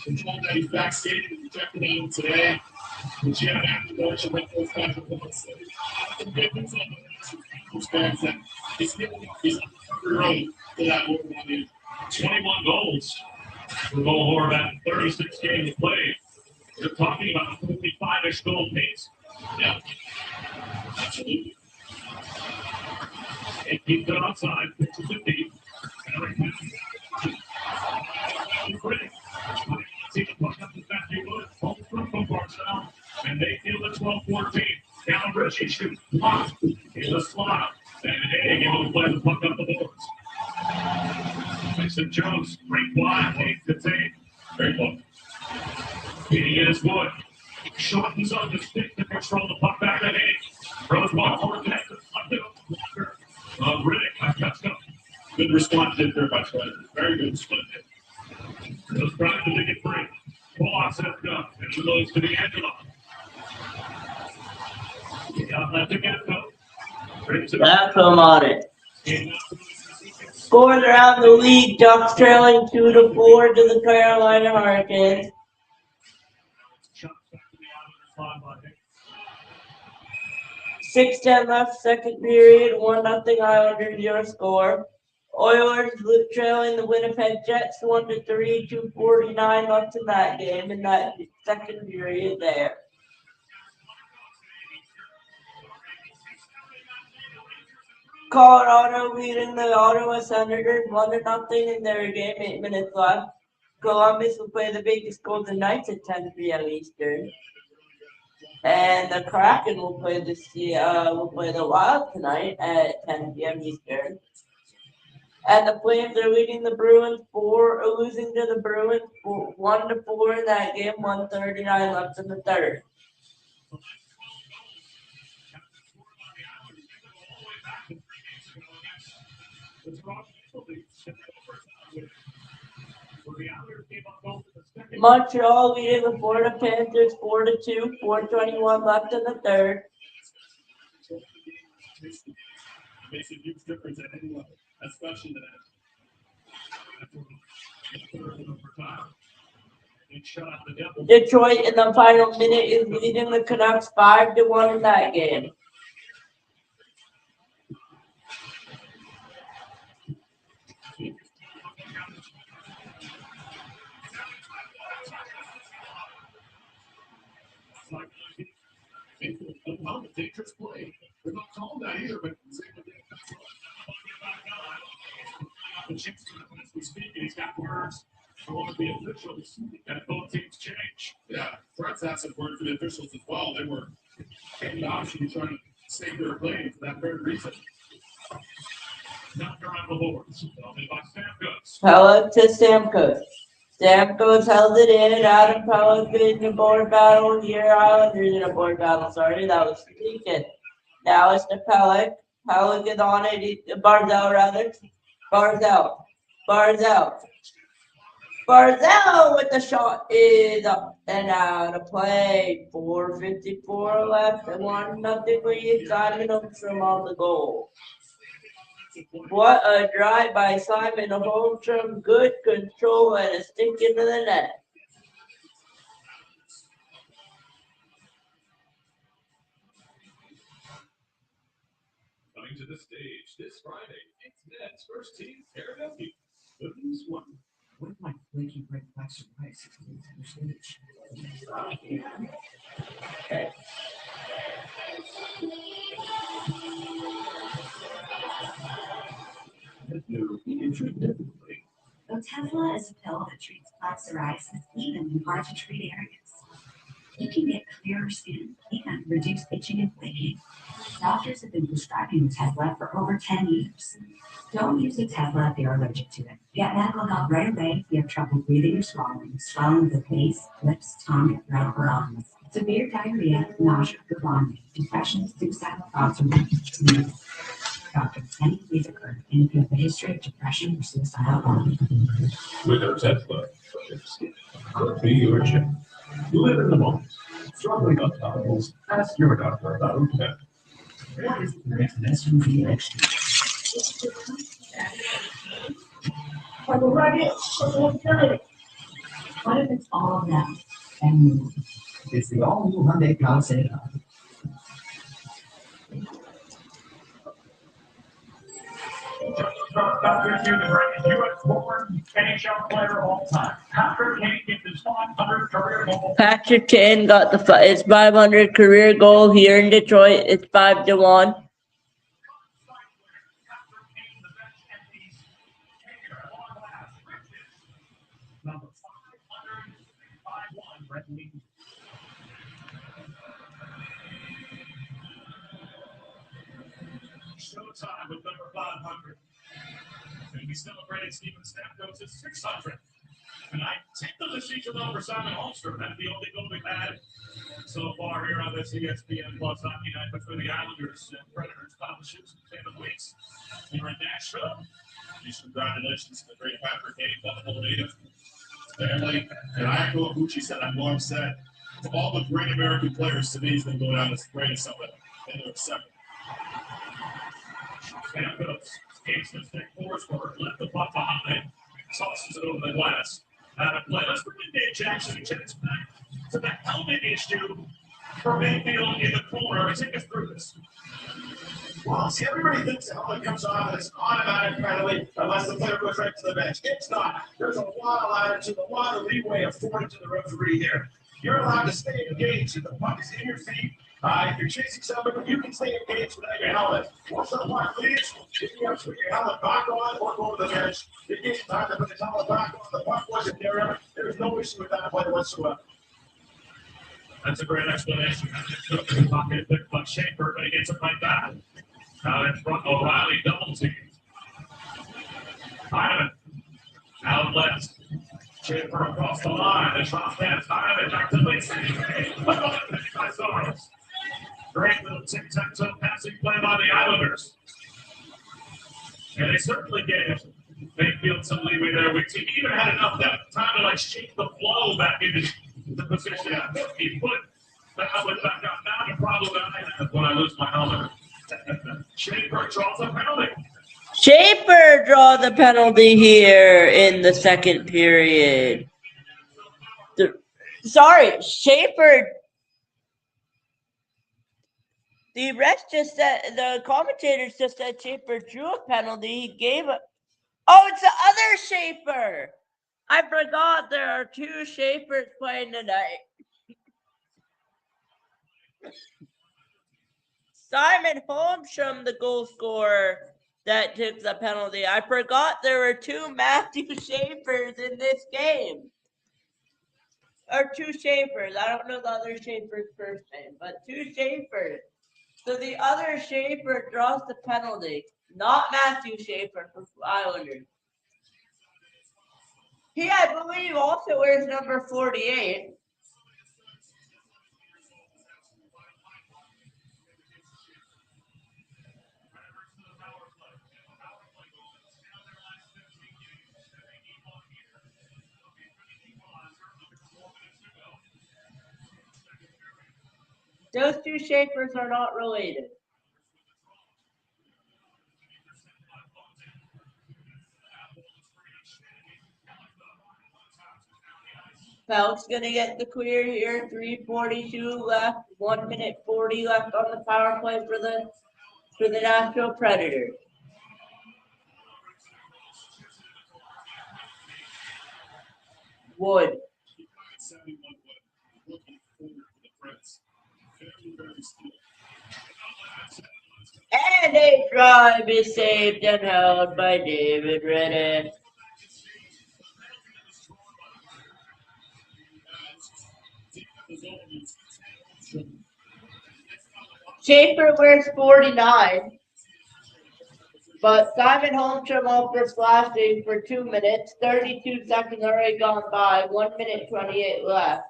Control that he's back skating and rejecting him today. And Jan after the motion went those guys with points. Some good news on those fans that he's on the road for that world money. 21 goals for Bo Horvat, 36 games played. You're talking about a 55-ish goal pace. Yeah, absolutely. And keep it outside, pitches it deep. And they feel the 12-14. Down Richie shoots. Blocked. In the slot. And Haig able to play the puck up the boards. Mason Jones, great wide, takes the take. Great look. Beating in his wood. Shortens up his stick to control the puck back to Haig. Throws one forward to Riddick, that's up. Good response there by Schweizer. Very good split. Goes back to make it free. Ball set up and it goes to the Angelo. Left to Gafko. That's him on it. Scores around the league. Ducks trailing 2-4 to the Carolina Hurricanes. 6:10 left, second period. 1-0 Islanders. Your score. Oilers trailing the Winnipeg Jets 1-3. 2:49 left in that game in that second period there. Colorado leading the Ottawa Senators 1-0 in their game, 8 minutes left. Columbus will play the Vegas Golden Knights at 10 p.m. Eastern. And the Kraken will play the Wild tonight at 10 p.m. Eastern. And the Flames are leading the Bruins losing to the Bruins 1-4 in that game, 1:39 left in the third. Montreal leading the Florida Panthers 4-2, 4:21 left in the third. Makes a huge difference at any level, especially that. Detroit in the final minute is leading the Canucks 5-1 in that game. Dangerous play. They're not calling that either, but as we speak, he's got words for one of the officials, and both teams change. Yeah, Fred's had some word for the officials as well. They were obviously trying to save their plane for that very reason. Knocked around the boards. Only by Stamkos. Pellick to Stamkos. Stamkos held it in. Adam Pellick in the board battle here. Islanders in a board battle. Sorry, that was Deacon. Now it's to Pellick. Pellick is on it. Barzell, rather. Barzell with the shot is up and out of play. 4:54 left and 1-0 lead. Simon Holmstrom on the goal. What a drive by Simon Holmstrom. Good control and a stick into the net. Coming to the stage this Friday, it's Ned's first team karaoke. The news one. What if my flaky red wax and rice is going to the stage? Otezla is a pill that treats plaque psoriasis even in hard to treat areas. You can get clearer skin and reduce itching and flaking. Doctors have been prescribing Otezla for over 10 years. Don't use Otezla if you're allergic to it. Get medical help right away if you have trouble breathing or swallowing of the face, lips, tongue, throat, or lungs. Severe diarrhea, nausea, vomiting, infections, suicidal thoughts, or doctor if any pleas occur indicate a history of depression or suicidal thoughts. With a Tesla, could be your check. Live in the moment. Struggling up titles, ask your doctor about that. What if the next SUV next year? What if it's all of them and more? It's the all-new Hyundai Palisade Hybrid. Dr. Hughes, U.S.-born NHL player of all time. Patrick Kane gets his 500 career goal. Patrick Kane got his 500 career goal here in Detroit. It's 5-1. Number 505-1, Brett Lee. Showtime with number 500. And we celebrated Steven Stamkos' 600. Tonight, 10th of the season over Simon Holmstrom. That's the only goal we've had so far here on this ESPN Plus Hockey Night between the Islanders and Predators. Thomas Shoes and Taylor Weeks here in Nashville. These congratulations to the great Patrick Kane, Buffalo native family. And I echo what Bucci said, I'm long said, to all the great American players, to me, he's going to go down as the greatest of them. And they're accepted. Stamkos skates the stick Forsberg, left the puck behind, tosses it over the glass. Out of play. Let's bring in Dave Jackson and checks back to the helmet issue for Mayfield in the corner. Take us through this. Well, see, everybody thinks the helmet comes off and it's automatic penalty unless the player goes right to the bench. It's not. There's a lot of latitude, a lot of leeway afforded to the referee here. You're allowed to stay engaged if the puck is in your feet. If you're chasing somebody, you can stay engaged without your helmet. Once the puck leaves, you can put your helmet back on or go to the bench. It gives you time to put the helmet back on. The puck wasn't there. There's no issue with that play whatsoever. That's a great explanation. Pocket picked by Schaefer, but he gets it right back. Now in front, O'Reilly double team. Hyman out left. Schaefer across the line. The shot pass. Hyman back to Lacey. Look on it by Soros. Great little tic-tac-toe passing play by the Islanders. And they certainly gave Mayfield some leeway there. He even had enough time to shake the flow back into the position. He put the helmet back up. Now the problem that I have when I lose my helmet. Schaefer draws a penalty. Schaefer draws the penalty here in the second period. Schaefer. The rest just said, the commentators just said Schaefer drew a penalty. He gave a. Oh, it's the other Schaefer. I forgot there are two Schaefers playing tonight. Simon Holmstrom, the goal scorer that took the penalty. I forgot there were two Matthew Schaefers in this game. Or two Schaefers. I don't know the other Schaefer's first name, but two Schaefers. So the other Schaefer draws the penalty, not Matthew Schaefer for Islanders. He, I believe, also wears number 48. Those two Schaefers are not related. Pelt's going to get the clear here. 3:42 left. 1 minute 40 left on the power play for the Nashville Predators. Wood. And a drive is saved and held by David Redden. Schaefer wears 49, but Simon Holmstrom offers flashing for 2 minutes. 32 seconds already gone by. 1 minute 28 left.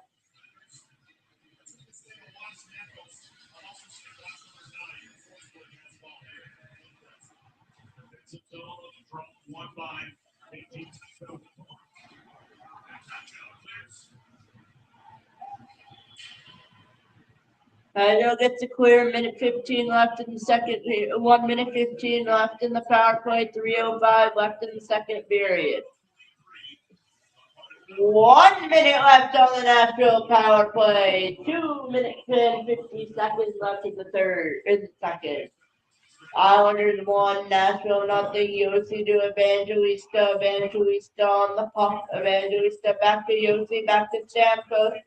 He'll get to clear. Minute 15 left in the second. 1 minute 15 left in the power play. 3:05 left in the second period. 1 minute left on the Nashville power play. 2 minutes and 50 seconds left in the second. Islanders 1, Nashville nothing. Yossi to Evangelista. Evangelista on the puck. Evangelista back to Yossi. Back to Stamkos.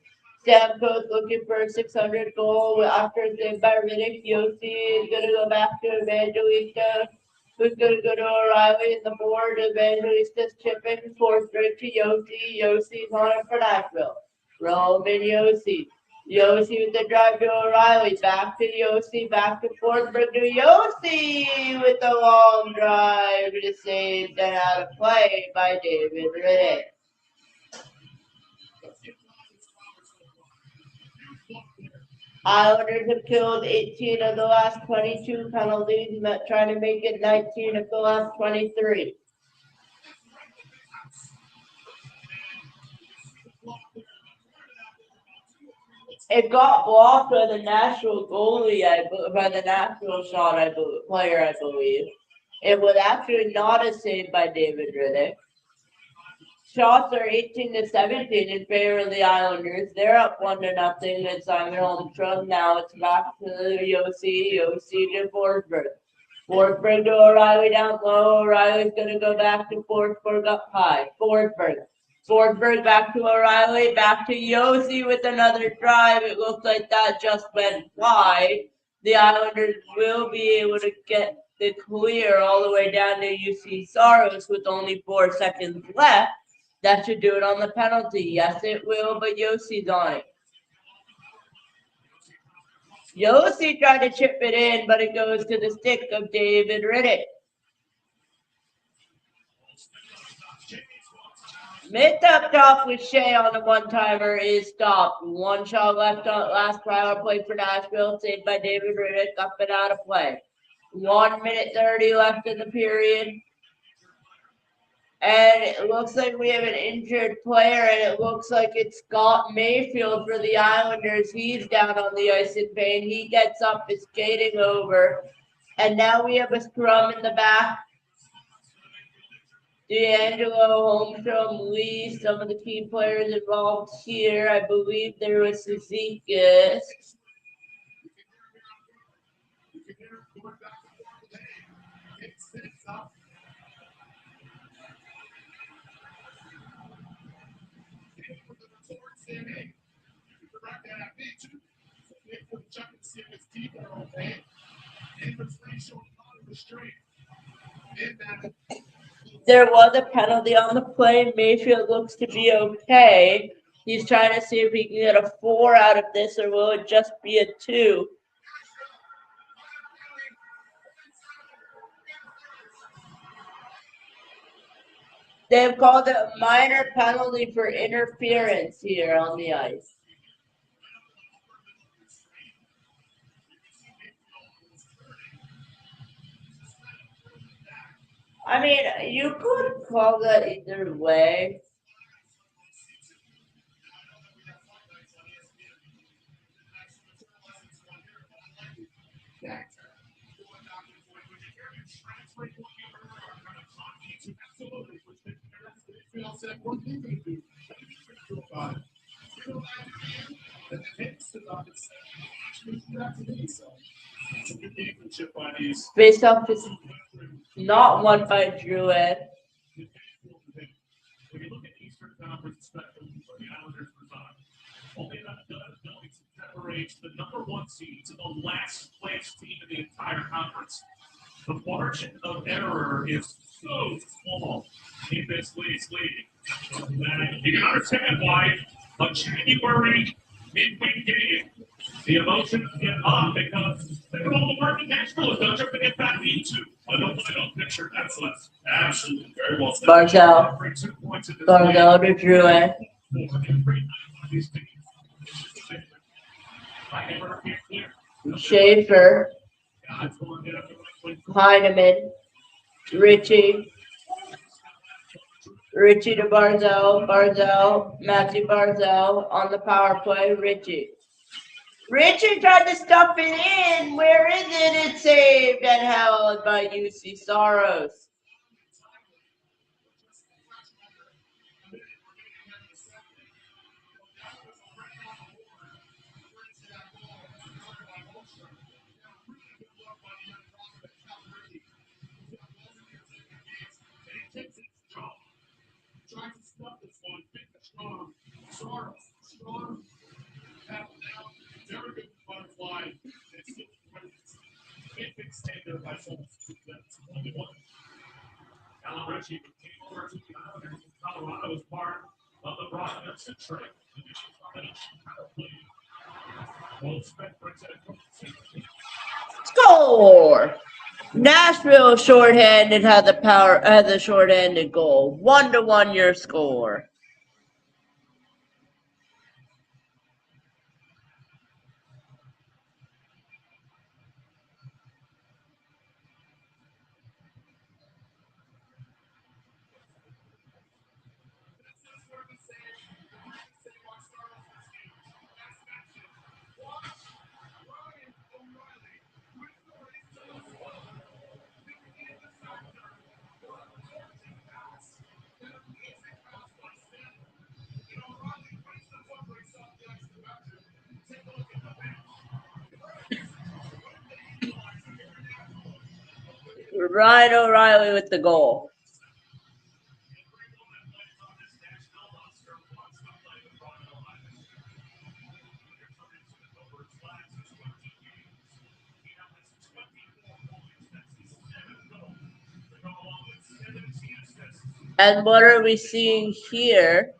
Stamkos looking for a 600 goal after a save by Riddick. Yossi is going to go back to Evangelista. Who's going to go to O'Reilly in the board? Evangelista's chipping. Fourth straight to Yossi. Yossi's on it for Nashville. Roman Yossi. Yossi with the drive to O'Reilly. Back to Yossi. Back to Forsberg to Yossi with the long drive to save and out of play by David Riddick. Islanders have killed 18 of the last 22 penalties, trying to make it 19 of the last 23. It got blocked by the Nashville goalie, by the Nashville player, I believe. It was actually not a save by David Riddick. Shots are 18-17 in favor of the Islanders. They're up 1-0 with Simon Holmstrom. Now it's back to Yossi. Yossi to Forsberg. Forsberg to O'Reilly down low. O'Reilly's going to go back to Forsberg up high. Forsberg back to O'Reilly. Back to Yossi with another drive. It looks like that just went wide. The Islanders will be able to get the clear all the way down to UC Saros with only 4 seconds left. That should do it on the penalty. Yes, it will, but Yossi's on it. Yossi tried to chip it in, but it goes to the stick of David Riddick. Mid up top with Shea on the one-timer is stopped. 1 shot left on last power play for Nashville, saved by David Riddick, up and out of play. 1 minute 30 left in the period. And it looks like we have an injured player, and it looks like it's Scott Mayfield for the Islanders. He's down on the ice in pain. He gets up, is skating over. And now we have a scrum in the back. D'Angelo, Holmstrom, Lee, some of the key players involved here. I believe there was Zizekas. There was a penalty on the play. Mayfield looks to be okay. He's trying to see if he can get a 4 out of this, or will it just be a 2? They've called it a minor penalty for interference here on the ice. I mean, you could call that either way. Face off is not won by Druid. If you look at Eastern Conference spectrum for the Islanders for time, only about a dozen points separates the number 1 seed to the last place team in the entire conference. The margin of error is so small in this league that you can understand why a January midweek game, the emotions get up because think of all the work that Nashville has done to get back into. I don't picture that, so that's absolutely very well said. Barzell to Druid. Schaefer. Heineman. Richie. Richie to Barzell. Barzell. Matthew Barzell on the power play. Richie. Richie tried to stuff it in. Where is it? It's saved and held by UC Soros. Tries to stuff this one, pick the strong. Strong. Tap down. Very good butterfly. It's still big stand there by someone. That's only one. Alan Ritchie came over to the Islanders. Colorado is part of the Broncos and Trey. Score! Nashville shorthanded had the shorthanded goal. 1-1 your score. Ryan O'Reilly with the goal. And what are we seeing here?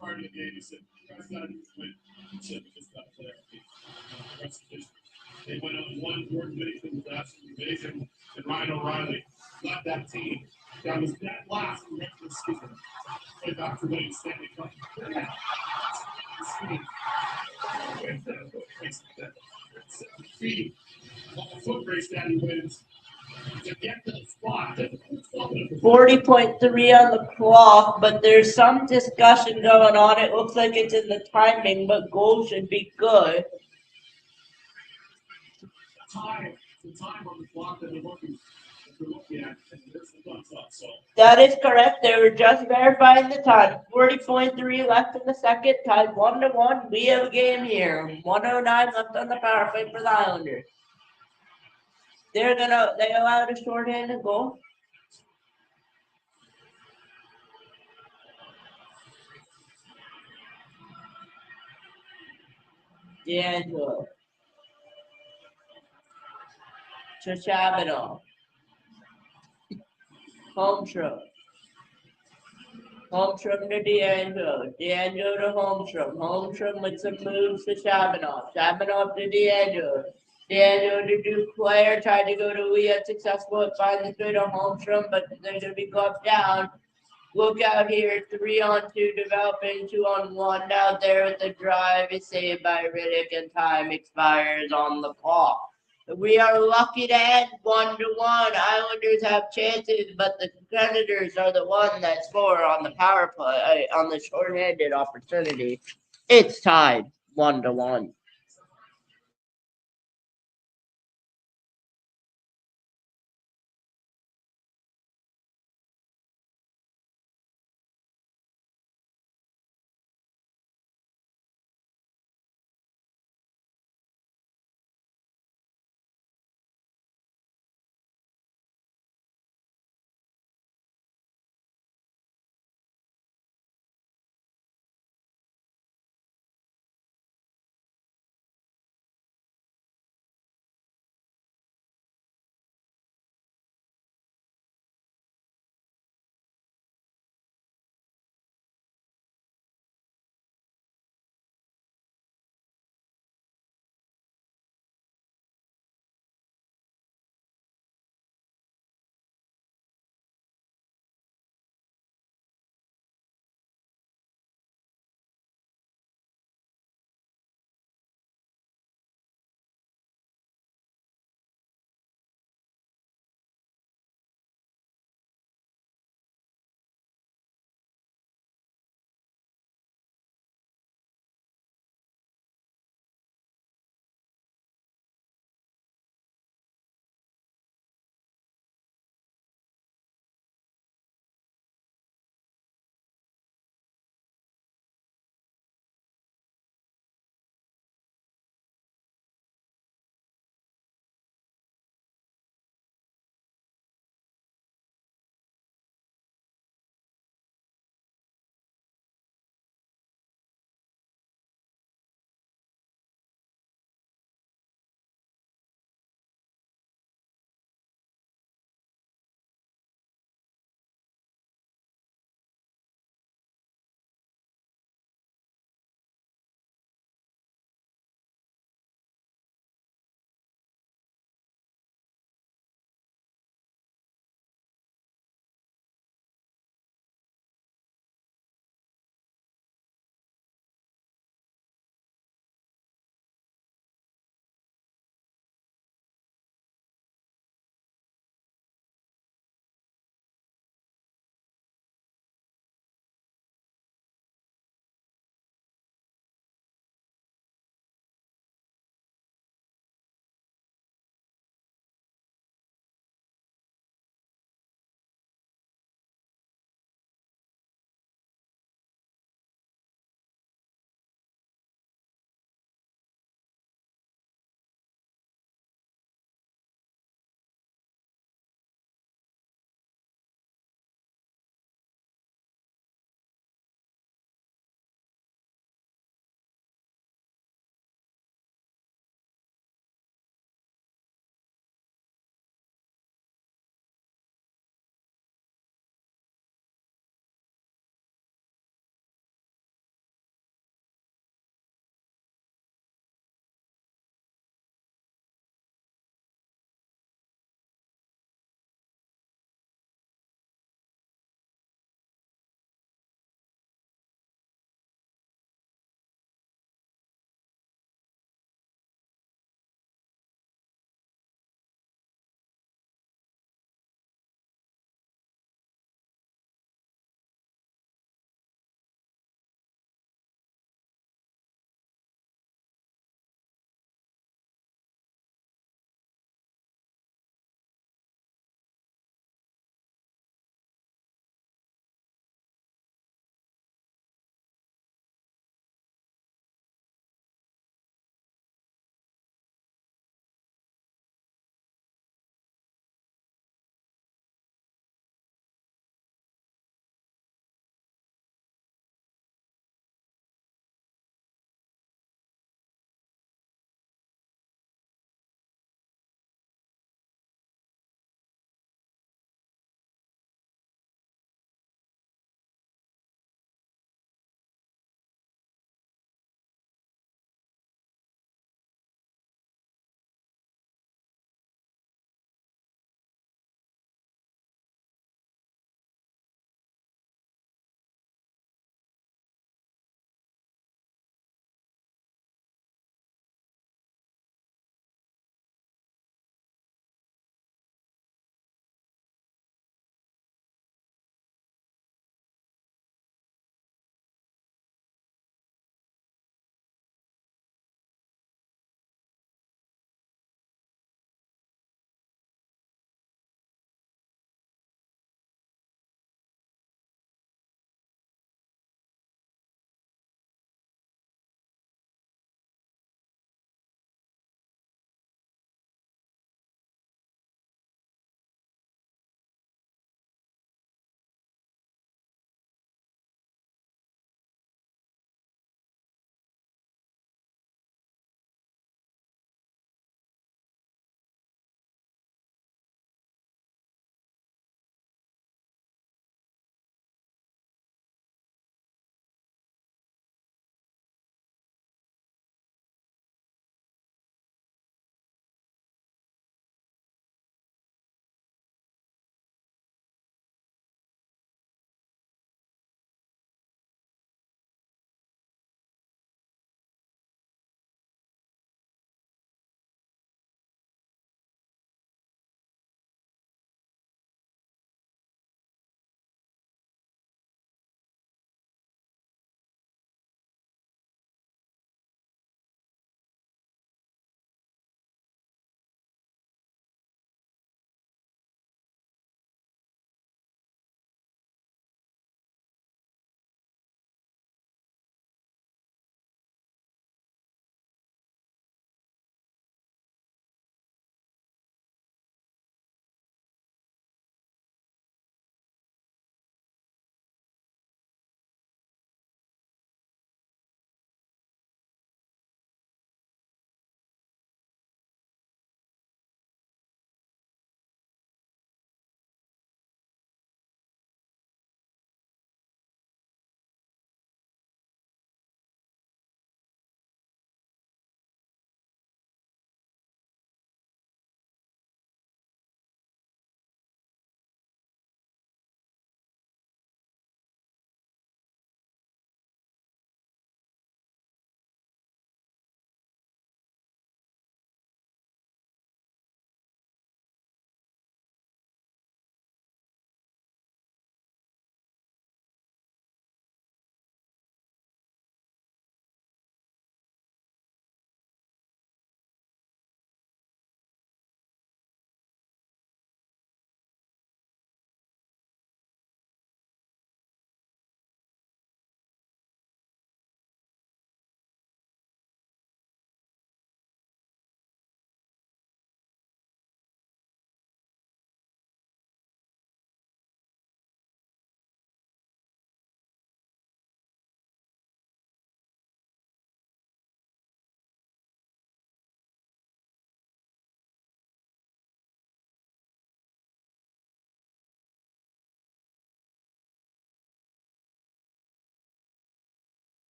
Part of the game, he said, you guys got to win. He said, we just got to play our game. They went on one coordination with absolute amazing, and Ryan O'Reilly led that team. That was that last regular season. Way back for winning Stanley Cup. Feet. Foot race that he wins. 40.3 on the clock, but there's some discussion going on. It looks like it's in the timing, but goal should be good. The time on the clock that they're looking at, and there's the thumbs up. So that is correct. They were just verifying the time. 40.3 left in the second, tied 1-1. We have a game here. 1:09 left on the power play for the Islanders. They allowed a shorthanded goal. D'Angelo. Chashabanov. Holmstrom. Holmstrom to D'Angelo. D'Angelo to Holmstrom. Holmstrom with some moves to Shabanov. Shabanov to D'Angelo. D'Angelo to Duclair. Tried to go to Lee. Successful at finding the way to Holmstrom, but they're going to be gloved down. Look out here. 3-on-2 developing. 2-on-1. Now there with the drive is saved by Riddick, and time expires on the clock. We are lucky to end 1-1. Islanders have chances, but the Predators are the one that score on the power play, on the shorthanded opportunity. It's tied 1-1.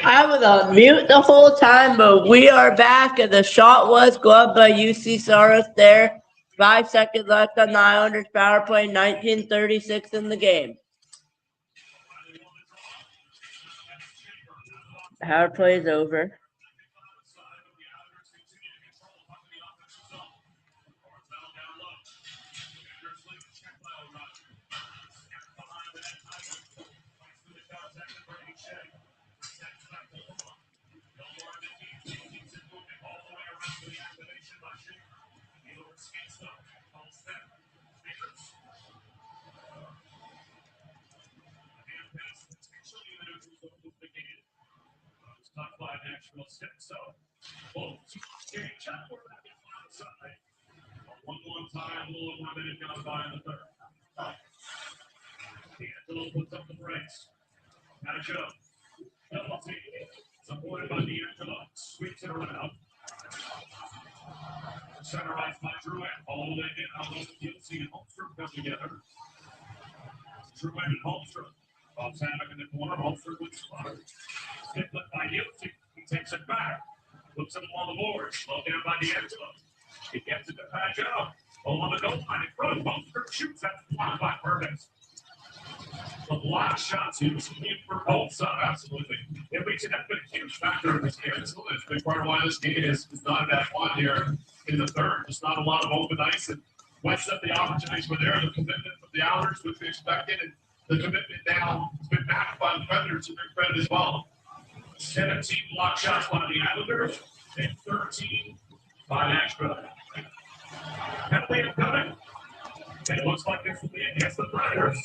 I was on mute the whole time, but we are back, and the shot was gloved by UC Soros there. 5 seconds left on the Islanders power play, 19:36 in the game. Power play is over. Top five Nashville six, so both teams check for that side. 1-1 tie, a little over a minute gone by in the third. D'Angelo puts up the brakes. Matchup. Penalty. Supported by D'Angelo. Sweeps it around. Center ice by Drouin. Holding it out on the field. See Holmstrom come together. Drouin and Holmstrom. Bob Samek in the corner. Holmstrom with spot. Stick left by Yeltsin. He takes it back. Puts it along the board. Slow down by D'Angelo. He gets it to Pageau. On the goal line in front. Holmstrom shoots. That's blocked by Perkins. A lot of shots he was in for both sides. Absolutely. It makes it a huge factor in this game. It's a big part of why this game is not that fun here in the third. There's not a lot of open ice. And West said the opportunities were there. The commitment from the Islanders, which we expected, and the commitment now has been backed by the Predators, to their credit as well. 17 block shots by the Islanders and 13 by Nashville. Penalty incoming. And it looks like this will be against the Predators.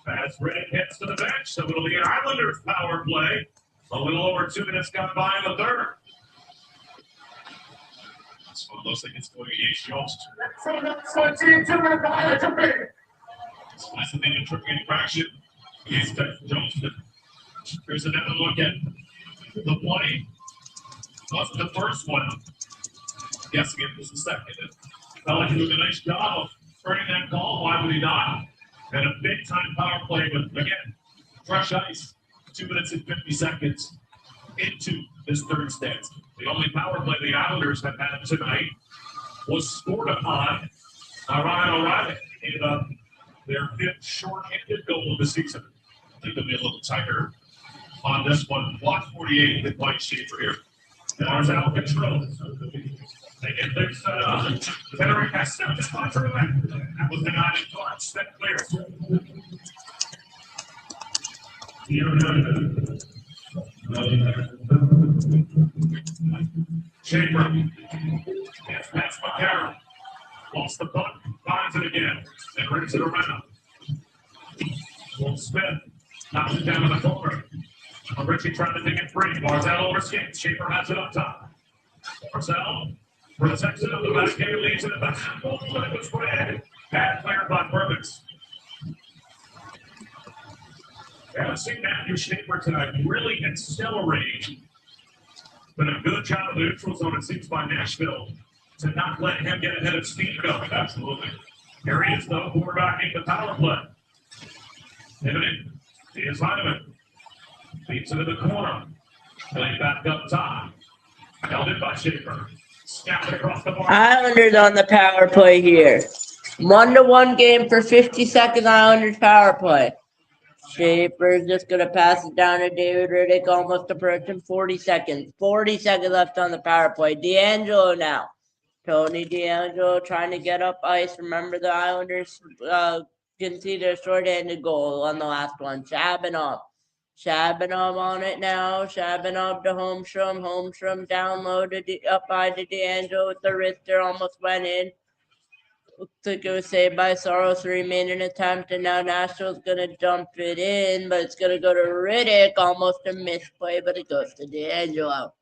As Riddick hits to the bench, so it'll be an Islanders power play. A little over 2 minutes gone by in the third. It's one of those things going to be Jost. That's the thing in tripping infraction. Against Johnston. Here's another look at the play. Wasn't the first one. Guessing it was the second. Pelican doing a nice job of earning that call. Why would he not? And a big time power play with, again, fresh ice. 2 minutes and 50 seconds into this third stance. The only power play the Islanders have had tonight was scored upon by Ryan O'Reilly. Ended up their fifth short-handed goal of the season. I think they'll be a little tighter on this one. Block 48 with Mike Schaefer here. There's out of control. They get things set up. Henry has stepped his spot through that. That was denied in touch. Step clear. Schaefer. Yes, that's McCarron. Lost the puck. Finds it again. And brings it around. Wolf Smith knocks it down in the corner. Richie trying to take it free. Barzell over skates. Schaefer has it up top. Barzell protects it up the back end, leads it back. Goal line was red. Bad player by Perkins. Haven't seen Matthew Schaefer tonight really accelerate. But a good job of the neutral zone, it seems, by Nashville to not let him get ahead of steam going. Absolutely. Here he is, though, quarterbacking the power play. Pivoting. He is Heineman. Leads it in the corner. Playing back up top. Held in by Schaefer. Snapped across the bar. Islanders on the power play here. 1-1 game for 50 seconds. Islanders power play. Schaefer's just going to pass it down to David Riddick, almost approaching 40 seconds. 40 seconds left on the power play. D'Angelo now. Tony D'Angelo trying to get up ice. Remember the Islanders can see their shorthanded goal on the last one. Shabanov. Shabanov on it now. Shabanov to Holmstrom. Holmstrom down low to up high to D'Angelo with the wrister. Almost went in. Looks like it was saved by Soros. Remaining attempt, and now Nashville's going to dump it in, but it's going to go to Riddick. Almost a misplay, but it goes to D'Angelo.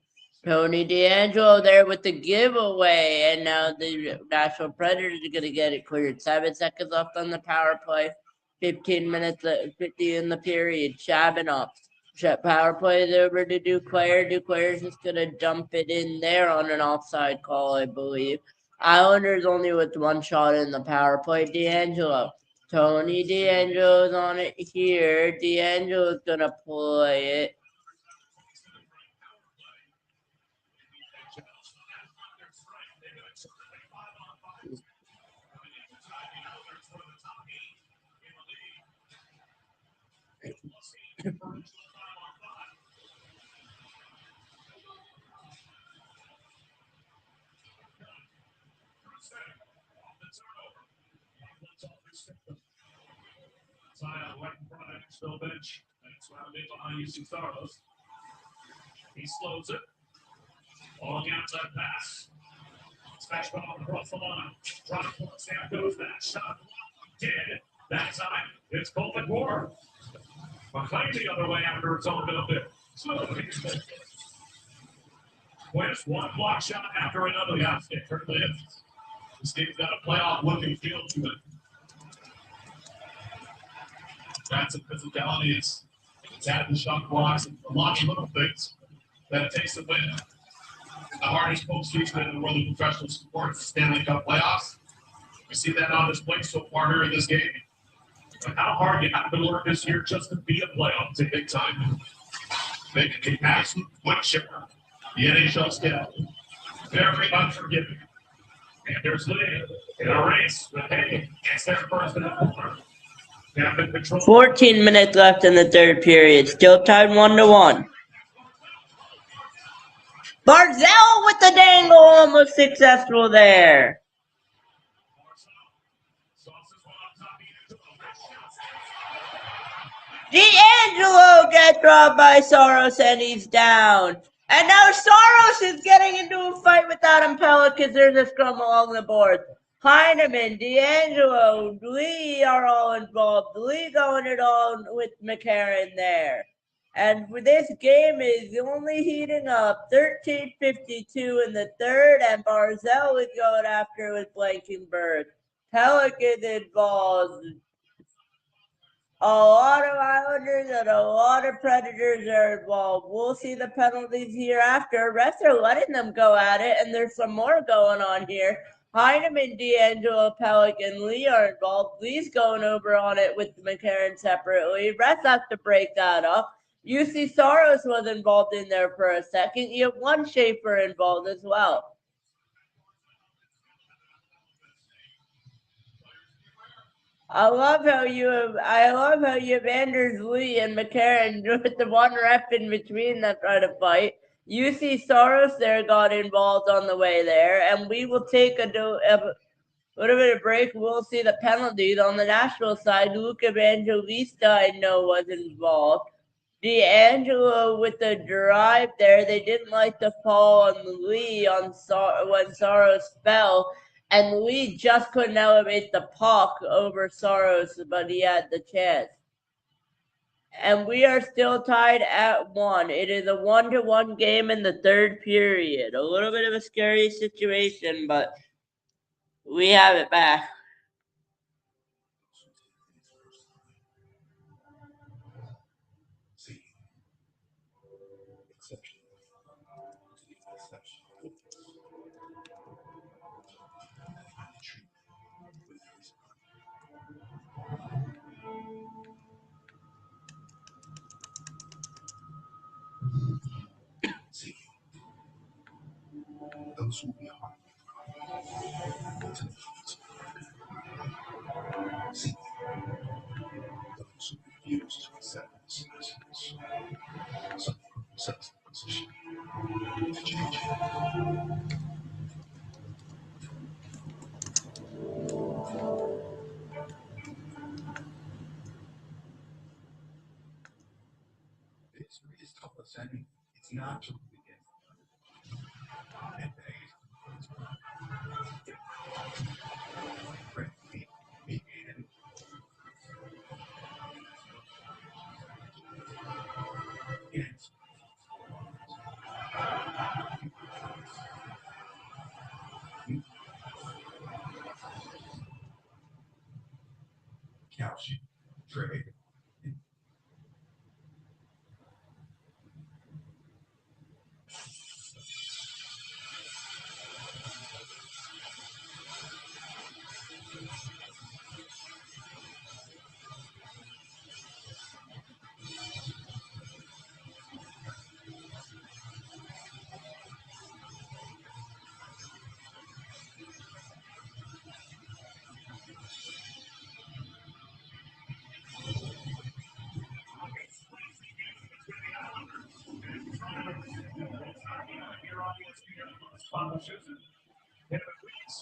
Tony D'Angelo there with the giveaway, and now the Nashville Predators are going to get it cleared. 7 seconds left on the power play. 15 minutes, 50 in the period. Shabanov. Power play is over to Duclair. Duclair's just going to dump it in there on an offside call, I believe. Islanders only with one shot in the power play. D'Angelo. Tony D'Angelo's on it here. D'Angelo's going to play it. Zion right in front of the Nashville bench. And it's rounded behind UC Starlos. He slows it. Long outside pass. Smash ball across the line. Drop force. There goes that shot. Dead. That time, it's Colton Moore. Behind the other way after its own little bit. Wins one block shot after another. Yeah, it certainly is. This game's got a playoff looking feel to it. That's a physicality. It's added the shot blocks and a lot of little things that it takes to win. The hardest postseason in the world of professional sports, Stanley Cup playoffs. We see that on display so far during this game. But how hard you have to work this year just to be a playoff to big time. Making an absolute foot chipper. The NHL schedule. Very unforgiving. And there's Lee in a race with Hay. Gets there first in the corner. 14 minutes left in the third period. Still tied 1-1. Barzell with the dangle, almost successful there. D'Angelo gets dropped by Saros and he's down. And now Saros is getting into a fight with Adam Pellet because there's a scrum along the board. Heineman, D'Angelo, Lee are all involved. Lee going it all with McCarron there. And this game is only heating up. 13:52 in the third, and Barzell is going after with Blankenberg. Pelican involved. A lot of Islanders and a lot of Predators are involved. We'll see the penalties hereafter. Refs are letting them go at it, and there's some more going on here. Heineman, D'Angelo, Pelican, Lee are involved. Lee's going over on it with McCarron separately. Refs have to break that up. UC Saros was involved in there for a second. You have one Schaefer involved as well. I love how you have Anders Lee and McCarron with the one ref in between that try to fight. UC Saros there got involved on the way there, and we will take a little bit of break. We'll see the penalties on the Nashville side. Luke Evangelista, I know, was involved. D'Angelo with the drive there. They didn't like the fall on Lee when Saros fell. And Lee just couldn't elevate the puck over Saros, but he had the chance. And we are still tied at 1. It is a 1-1 game in the third period. A little bit of a scary situation, but we have it back. Those will be hard. See, those who refuse to accept this message. Some sets the position to change it. History has told us that it's not to begin. And yes. Calcium, trade.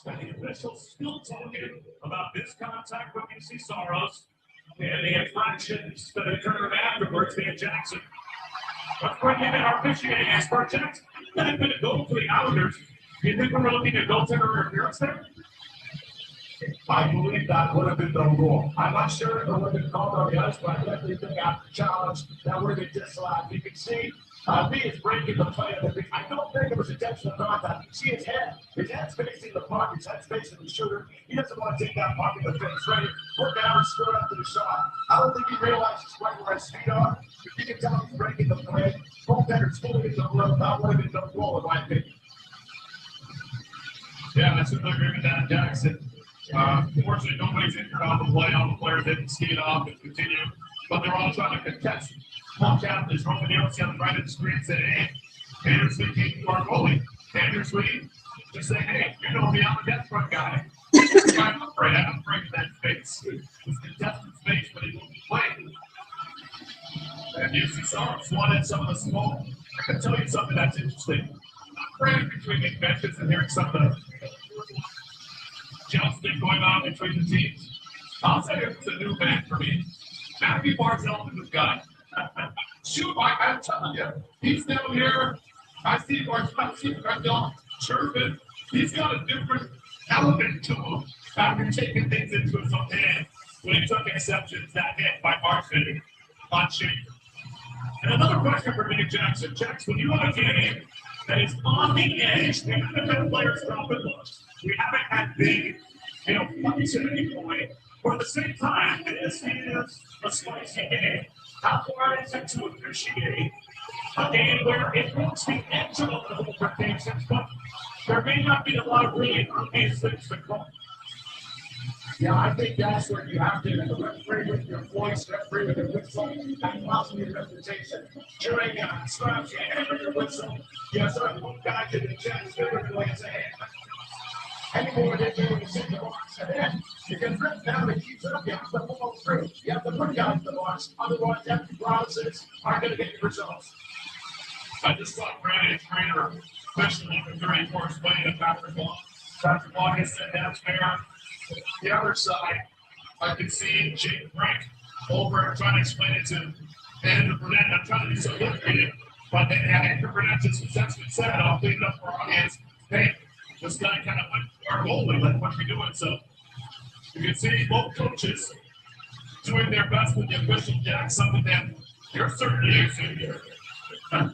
And the officials still talking about this contact with UC Soros and the infractions that occurred afterwards via Jackson. Let's bring in our officiating expert, Jackson. That had been a goal for the Islanders. Do you think we're looking at goaltender interference there? I believe that would have been the rule. I'm not sure if it would have been called on the ice, but I definitely think after challenge that would have been disallowed. You can see B is breaking the play of the pitch. I don't think it was intentional contact. You see his head. His head's facing the puck. His head's facing the shooter. He doesn't want to take that puck in the face. Ready? Put down and square up to the shot. I don't think he realizes right where his feet are. If you can tell he's breaking the play, goaltender's fully in the room. That would have been the rule, in my opinion. Yeah, I certainly agree with that, Jackson. Fortunately, nobody's injured on the play. All the players didn't ski it off and continue. But they're all trying to contest. Paul Kaplan is rolling the outside on the right of the screen and said, hey, Anders Lee came to our goalie. Anders Lee just saying, hey, you're going to be on the death front guy. I'm afraid I'm breaking that space. It's contested space, but he won't be playing. And UC Soros wanted some of the smoke. I can tell you something that's interesting. I'm praying between the benches and hearing some of the jousting going on between the teams. I'll say it's a new man for me. Matthew Barzell is this guy. Shoot, I'm telling you, he's down here. I see Barzell chirping. He's got a different element to him after taking things into his own hands when he took exceptions that hit by Martin on Schaefer. And another question for Nick Jackson. Jackson, when you have a game that is on the edge, and the players dropping looks, we haven't had big, fights at any point. But at the same time, this is a spicy game. How far is it to appreciate a game where it looks the edge of the whole rotations, but there may not be a lot of really obvious things to call. Yeah, I think that's where you have to referee with your voice, referee with your whistle, and also your reputation. During scraps, you hammer your whistle. You have certain one guy to the chest, literally say, anymore than you can sit the box ahead. Because right now it keeps up, you have to follow through. You have to put guys in the box, otherwise empty promises aren't going to get the results. I just saw Brandon Trainer, especially during course playing at Patrick Long. Patrick Long has said that's fair. The other side, I can see Jake Frank over trying to explain it to Andrew Burnett. I'm trying to be so liberated, but then Andrew Burnett just successfully said, I'll clean it up for our audience. Hey, this guy kind of went to our goalie, like what we doing. So you can see both coaches doing their best with the official, Jack, something that you're certainly using here. But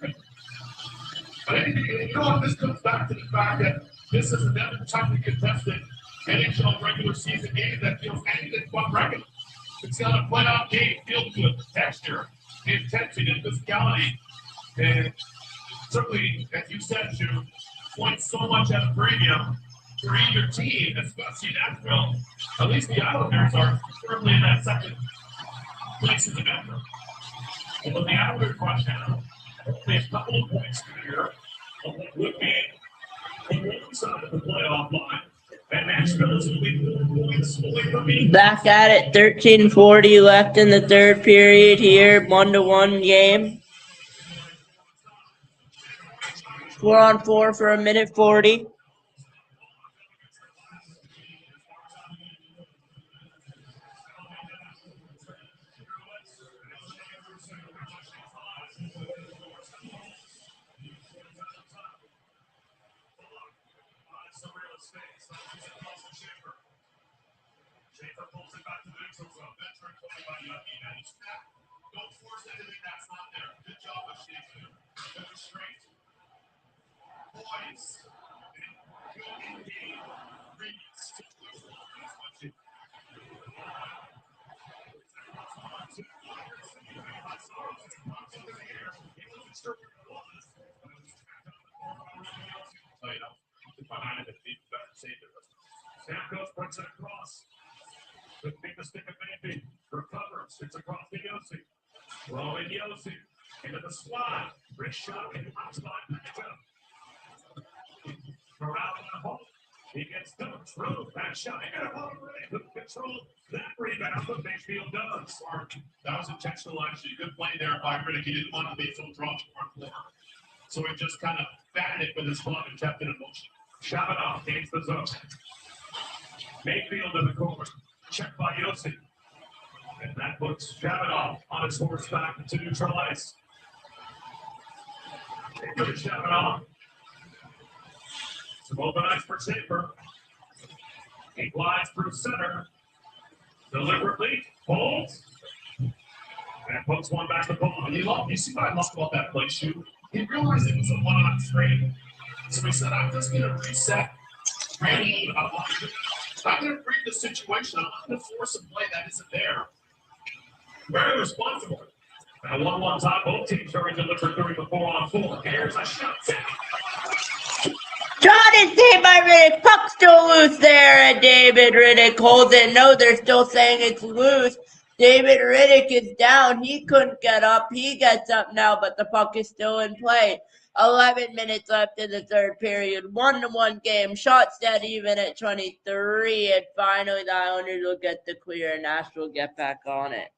this comes back to the fact that this is another tightly contested NHL regular season game that feels anything but regular. It's got a playoff game, feel good, texture, intensity, and physicality. And certainly, as you said, Drew, points so much at a premium for either team, especially Nashville. At least the Islanders are firmly in that second place in the metro. Well, the Islanders right now, only a couple of points here on what would be on one side of the playoff line. And Nashville is only 4 points away from being Back at it, 13:40 left in the third period here, 1-1 game. 4-on-4 for a minute 40. Schaefer pulls it back to the neutral zone. Veteran play by Yucky. Now he's back. Don't force anything that's not there. Good job of Schaefer. Good straight. Boys. Good indeed. Reeds. Behind it, deep better save it. Stamkos puts it across. Could make the stick of Baby. Recovers. It's across the Yossi. Throwing Yossi into the slot. Rich shot in the hot spot. Corral in the hole. He gets done through. Back shot. And a hole. Who control that rebound? But Mayfield does. That was intentional, actually. Good play there by Riddick. He didn't want to be so drawn to our floor. So he just kind of batted it with his glove and kept it in motion. Shabanov gains the zone. Mayfield in the corner. Checked by Yossi. And that puts Shabanov on his horse back to neutral ice. Good Shabanov. Some open ice for Schaefer. He glides through center. Deliberately holds. And pokes one back to Bowman. You see what I loved about that play shoot? He realized it was a one-on-3. So he said, I'm just going to reset. I'm going to read the situation. I'm not going to force a play that isn't there. Very responsible. Now 1-1 tie. Both teams are in delivered during the 4-on-4. Here's a shot. Shot is saved by Riddick. Puck still loose there, and David Riddick holds it. No, they're still saying it's loose. David Riddick is down. He couldn't get up. He gets up now, but the puck is still in play. 11 minutes left in the third period. 1-1 game. Shots dead even at 23. And finally, the Islanders will get the clear, and Nashville will get back on it.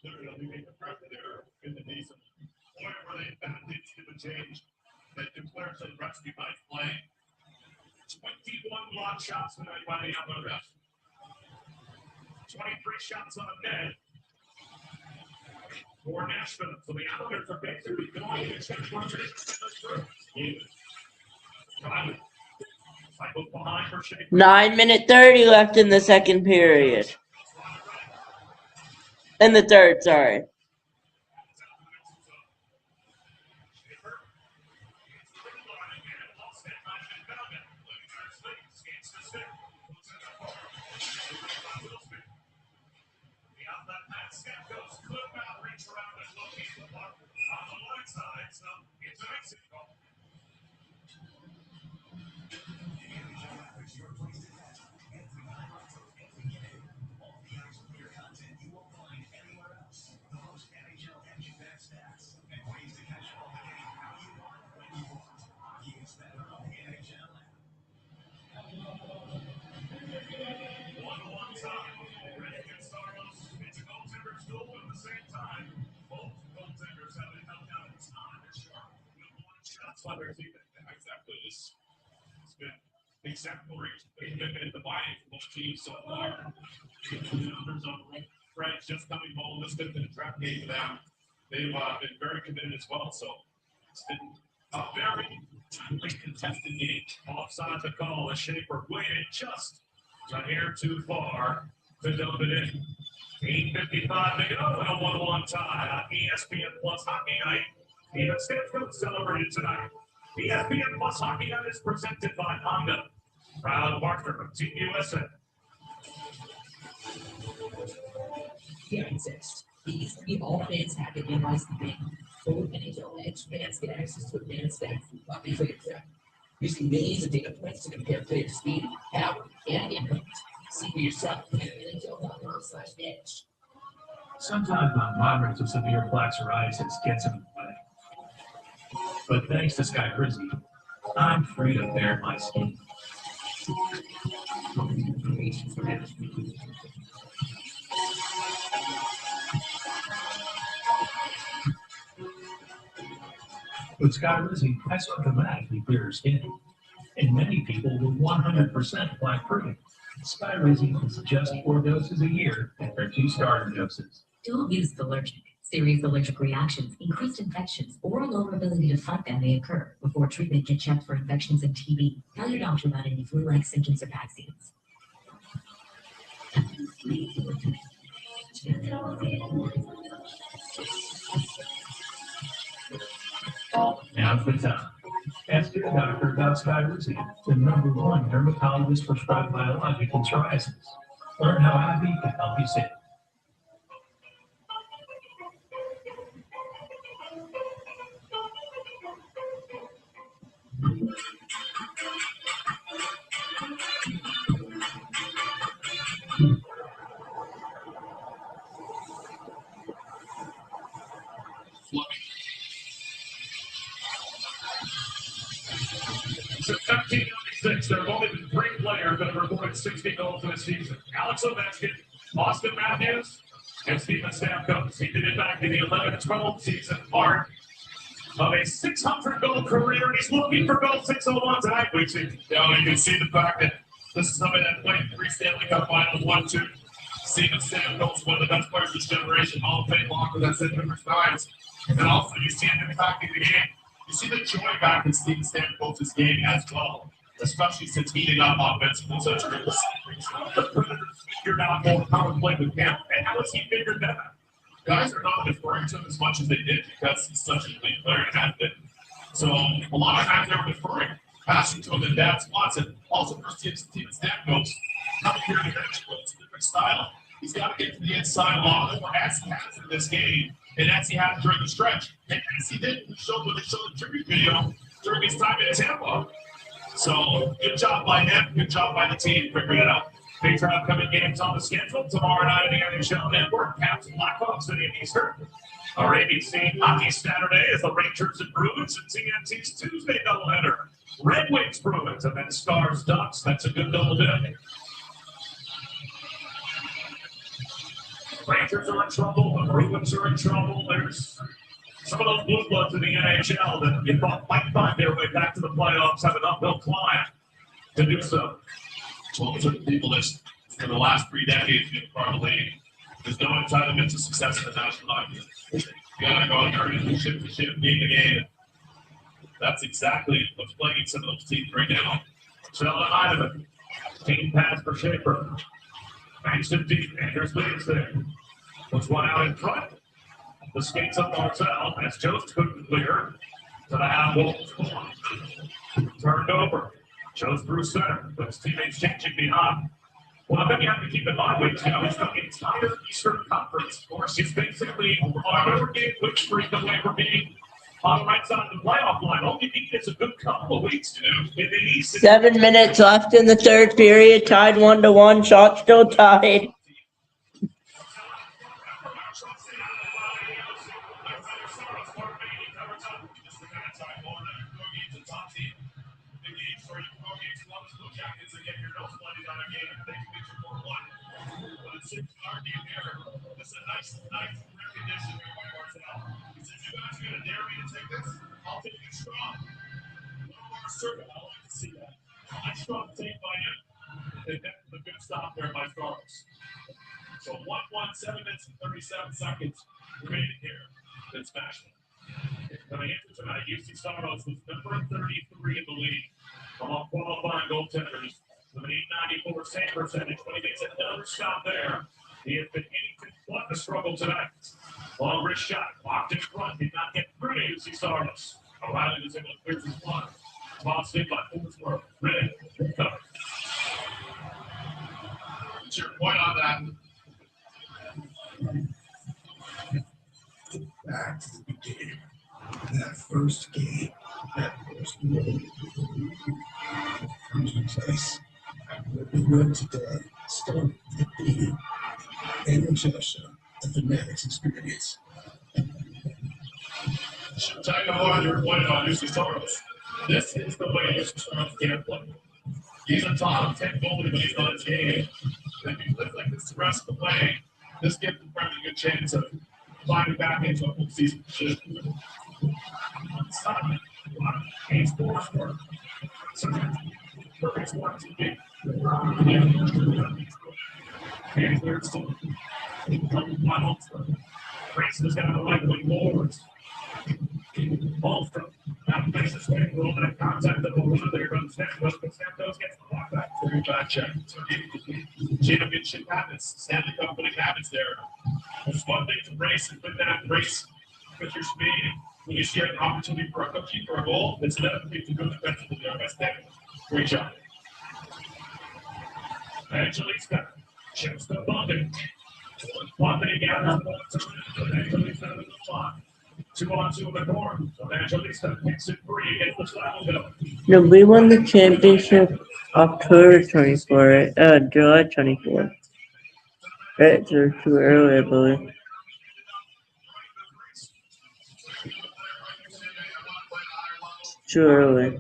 Clearly made the pressure there in the decent. Boy, were they bad things to the change. That declares a rescue nice play. 21 block shots tonight by the Islanders. 23 shots on net for Nashville. So the Islanders are basically going to check one in the cycles behind for Schaefer. 9:30 left in the second period. In the third, sorry. Exactly. It's been exemplary. They've been in the body for most teams so far. Fred's just coming home. This has been a trap game for them. They've been very committed as well. So it's been a very tightly contested game. Offside the call. The Schaefer waited just a hair too far to dump it in. 8:55 to go in a 1-1 tie on ESPN Plus Hockey Night. Even Stanfield celebrated tonight. ESPN Plus Hockey Night is presented by Honda. Proud partner of Team USA. Yeah, exist. It used to be all fans had to analyze the game. But with NHL Edge, fans get access to advanced stats from Hockey Trade Track. Using millions of data points to compare player speed, power, and impact. See for yourself at NHL.com/edge. Sometimes my moderate to severe plaque psoriasis gets in the way. But thanks to Sky Frizzy, I'm free to bare my skin. With Sky Frizzy, I saw dramatically clearer skin. And many people were 100% plaque free. Skyrizi is just 4 doses a year and for 2 starter doses. Don't use allergic. Serious allergic reactions, increased infections, or a lower ability to fight them may occur. Before treatment, get checked for infections and TB. Tell your doctor about any flu-like symptoms or vaccines. Now's the time. Ask your doctor about Skyrizi, the #1 dermatologist prescribed biologic in psoriasis. Learn how IV can help you save. Since 1996, there have only been 3 players that have recorded 60 goals in a season. Alex Ovechkin, Austin Matthews, and Steven Stamkos. He did it back in the 11-12 season, part of a 600-goal career, and he's looking for goal 601 tonight, Wixie. Yeah, you can see the fact that this is somebody that played 3 Stanley Cup Finals, 1-2. Steven Stamkos, one of the best players of this generation, Hall of Fame locker, that's said numerous times. And also, you see him impacting the game. You see the joy back in Steven Stamkos' game as well, especially since heating up offensively. Such a good the Predators figured out more power play with him. And how has he figured that out? Guys are not deferring to him as much as they did because he's such a clean player and has been. So a lot of times they were deferring, passing to him in bad spots. And also for Steven Stamkos, coming here to bench, it's a different style. He's got to get to the inside a lot more as he has in this game. And as he had during the stretch, and as he did, he showed what they showed the tribute video during his time in Tampa. So good job by him, good job by the team figuring it out. Major upcoming games on the schedule tomorrow night on the NHL Network. Caps and Blackhawks at 8 Eastern. Our ABC Hockey Saturday is the Rangers and Bruins, and TNT's Tuesday doubleheader. Red Wings Bruins, and then Stars Ducks. That's a good double dip. Rangers are in trouble, the Bruins are in trouble. There's some of those blue bloods in the NHL that you thought might find their way back to the playoffs have an uphill climb to do so. Well, for the people that's for the last 3 decades being part of the league, there's no entitlement to success in the National Hockey League. You gotta go out there and ship to ship, game to game. That's exactly what's plaguing some of those teams right now. Sheldon Heidemann, team pass for Schaefer. Banks it deep, and here's Williams there. Puts one out in front. The skates up Marcel as Jost couldn't clear to the half wall. Turned over. Jost through center, but his teammates changing behind. One thing you have to keep in mind, Wade, now is the entire Eastern Conference. Of course, he's basically on a game quick streak away from being on the right side of the playoff line. All you need is a good couple of weeks to do in the East. 7 minutes left in the third period, tied 1-1. Shot still tied. This is a nice recognition by Marcel. He says, "You guys are going to dare me to take this? I'll take it strong." A little more assertive. I like to see that. Nice strong take by him. And that's a good stop there by Stars. So 1-1, 7 minutes and 37 seconds remaining here. Then smash it. Coming into tonight, UC Staros was number 33 in the league among qualifying goaltenders with an .894 save percentage. When he makes another stop there, he has been anything but a struggle tonight. Long wrist shot, locked in front, did not get through to UC Staros. O'Reilly was able to clear his block. Tossed in by Forsworth. Ready, cover. What's your point on that? Back to the beginning. That first game, that first moment. Comes to place. What we learned today started with the NHL show, the Fanatics experience. Should tell you more on your point about UC Staros. This is the way UC Staros can play. He's a top 10 goalie when he's on his game. And if he plays like this the rest of the way, this gives him a good chance of climbing back into a full season position. He's Forsworth. Perfect 1 TV. Races down the right wing boards. Holmstrom now faces wing roll and contact the ball. There comes Stamkos, but Stamkos gets the block back. Very bad check. Championship habits, Stanley Cup winning habits there. It's one thing to race and put that race with your speed. When you see an opportunity for a cookie for a goal, it's another thing to go defensively there. That's that. Great job. Angelista chips the London. London gathers Angelista with the spot. 2-on-2 in the corner. So Angelista picks it free against the Slavico. No, we won the championship October 24, July 24. Right, so too early, I believe. Too early.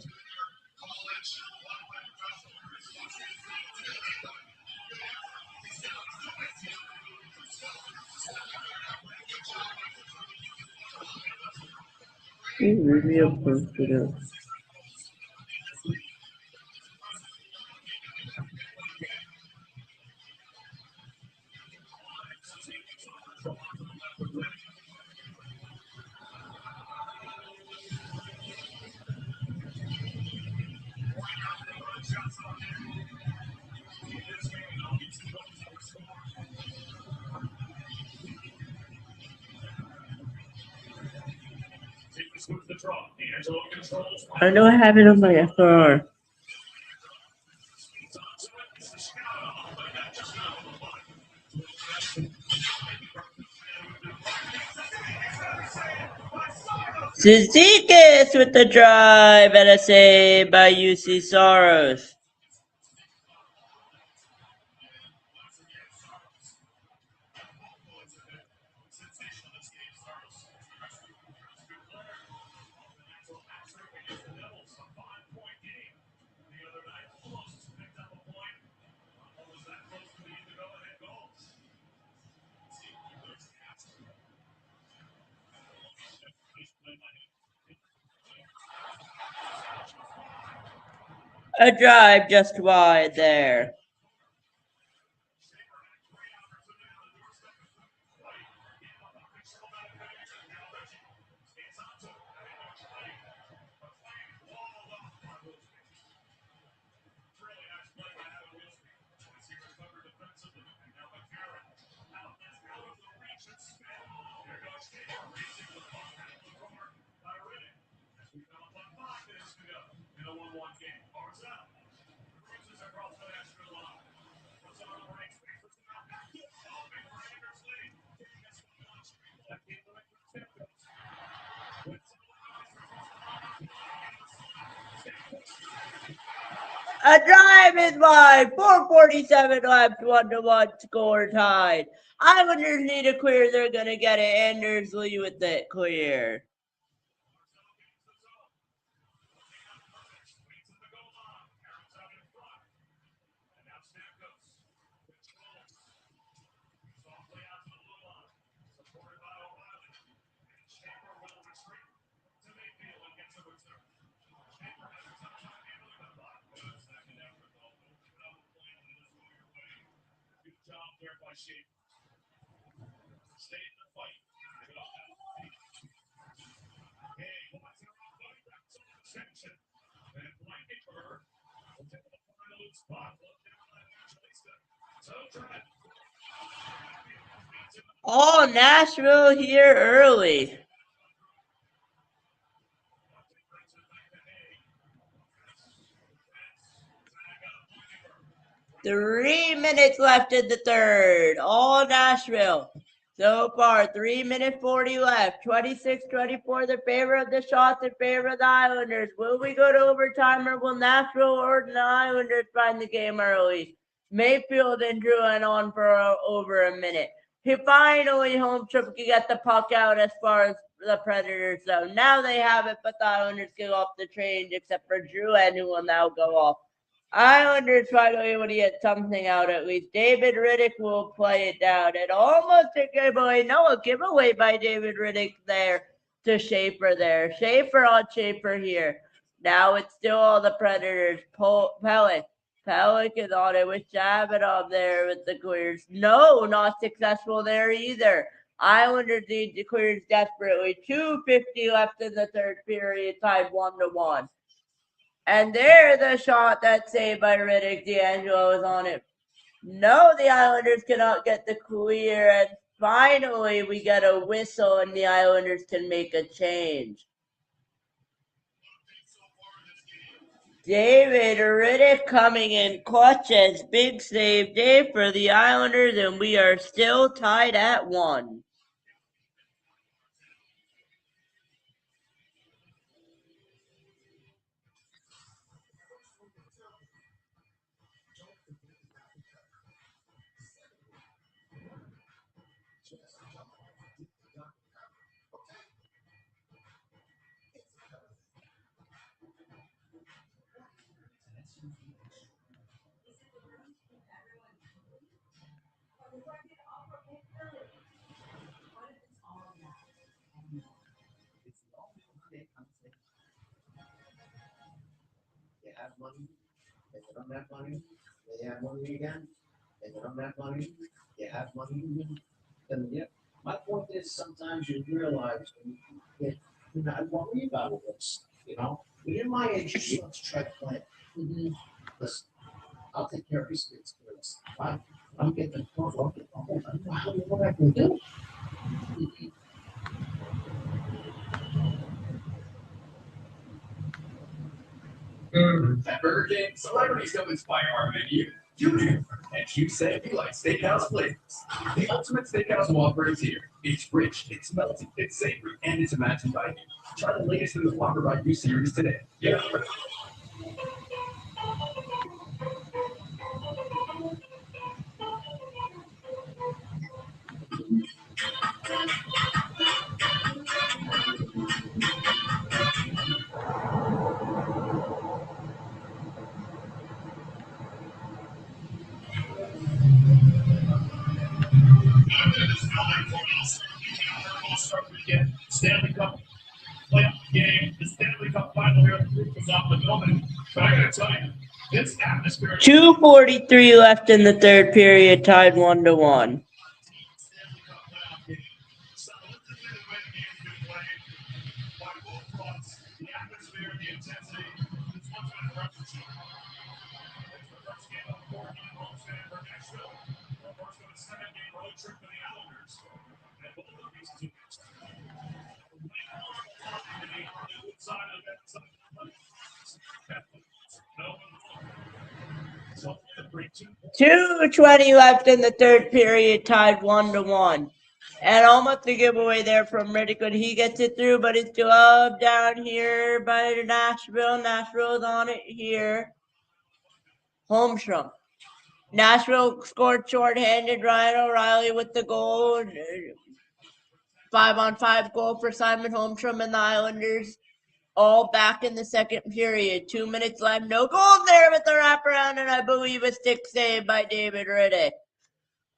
We really opposed to them. I know I have it on my FR. Zizekas with the drive and a save by UC Soros. A drive just wide there. A drive is wide. 4:47 left. 1-1 score tied. Islanders need a clear. They're gonna get it. Anders Lee with it clear. Oh, Nashville here early. Three minutes left in the third. All Nashville. So far, 3 minutes 40 left. 26-24 in favor of the Shots, in favor of the Islanders. Will we go to overtime or will Nashville or the Islanders find the game early? Mayfield and Drew went on for over a minute. He finally, Holmstrom can get the puck out as far as the Predators. So now they have it, but the Islanders get off the train except for Drew, and who will now go off. Islanders finally able to get something out at least. David Riddick will play it down. And almost a giveaway. No, a giveaway by David Riddick there to Schaefer there. Schaefer on Schaefer here. Now it's still all the Predators. Pellet Pelicans on it with Shabbat there with the Queers. No, not successful there either. Islanders need the Queers desperately. 2:50 left in the third period, tied 1-1. And there, the shot that's saved by Riddick. D'Angelo is on it. No, the Islanders cannot get the clear, and finally we get a whistle, and the Islanders can make a change. David Riddick coming in clutch as big save day for the Islanders, and we are still tied at 1. They have money, they don't have money, they have money again, they don't have money, they have money. And yeah, my point is sometimes you realize when you get, you're not worried about all this, you know? When you're my age, you still have to try to play. Listen, I'll take care of these kids for this. I'm getting the phone, what I can do. At Burger King, celebrities don't inspire our menu. You do. And you said you like steakhouse flavors. The ultimate steakhouse Whopper is here. It's rich, it's melty, it's savory, and it's imagined by you. Try the latest in the Whopper by You series today. Yeah. Stanley Cup playoff game, the Stanley Cup final here. The roof was off the building. But I gotta tell you, this atmosphere. 2:43 left in the third period, tied 1-1. So, 2:20 left in the third period, tied 1-1. And almost a giveaway there from Riddick when he gets it through, but it's glove down here by Nashville. Nashville's on it here. Holmstrom. Nashville scored shorthanded. Ryan O'Reilly with the goal. 5-on-5 goal for Simon Holmstrom and the Islanders. All back in the second period. 2 minutes left. No goal there with the wraparound, and I believe a stick save by David Riddick.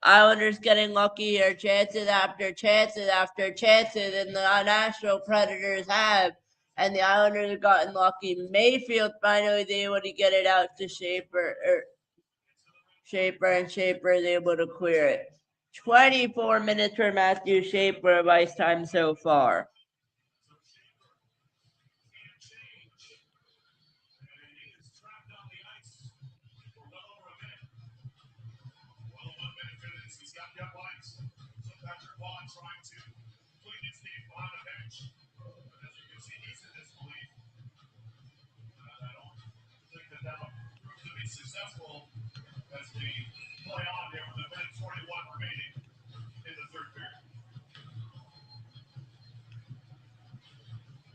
Islanders getting lucky here. Chances after chances after chances, and the Nashville Predators have. And the Islanders have gotten lucky. Mayfield finally is able to get it out to Shaper, and Shaper is able to clear it. 24 minutes for Matthew Shaper of ice time so far. Trying to put his name behind the bench. But as you can see, he's in disbelief. I don't think that'll prove to be successful as we play on here with a minute 41 remaining in the third period.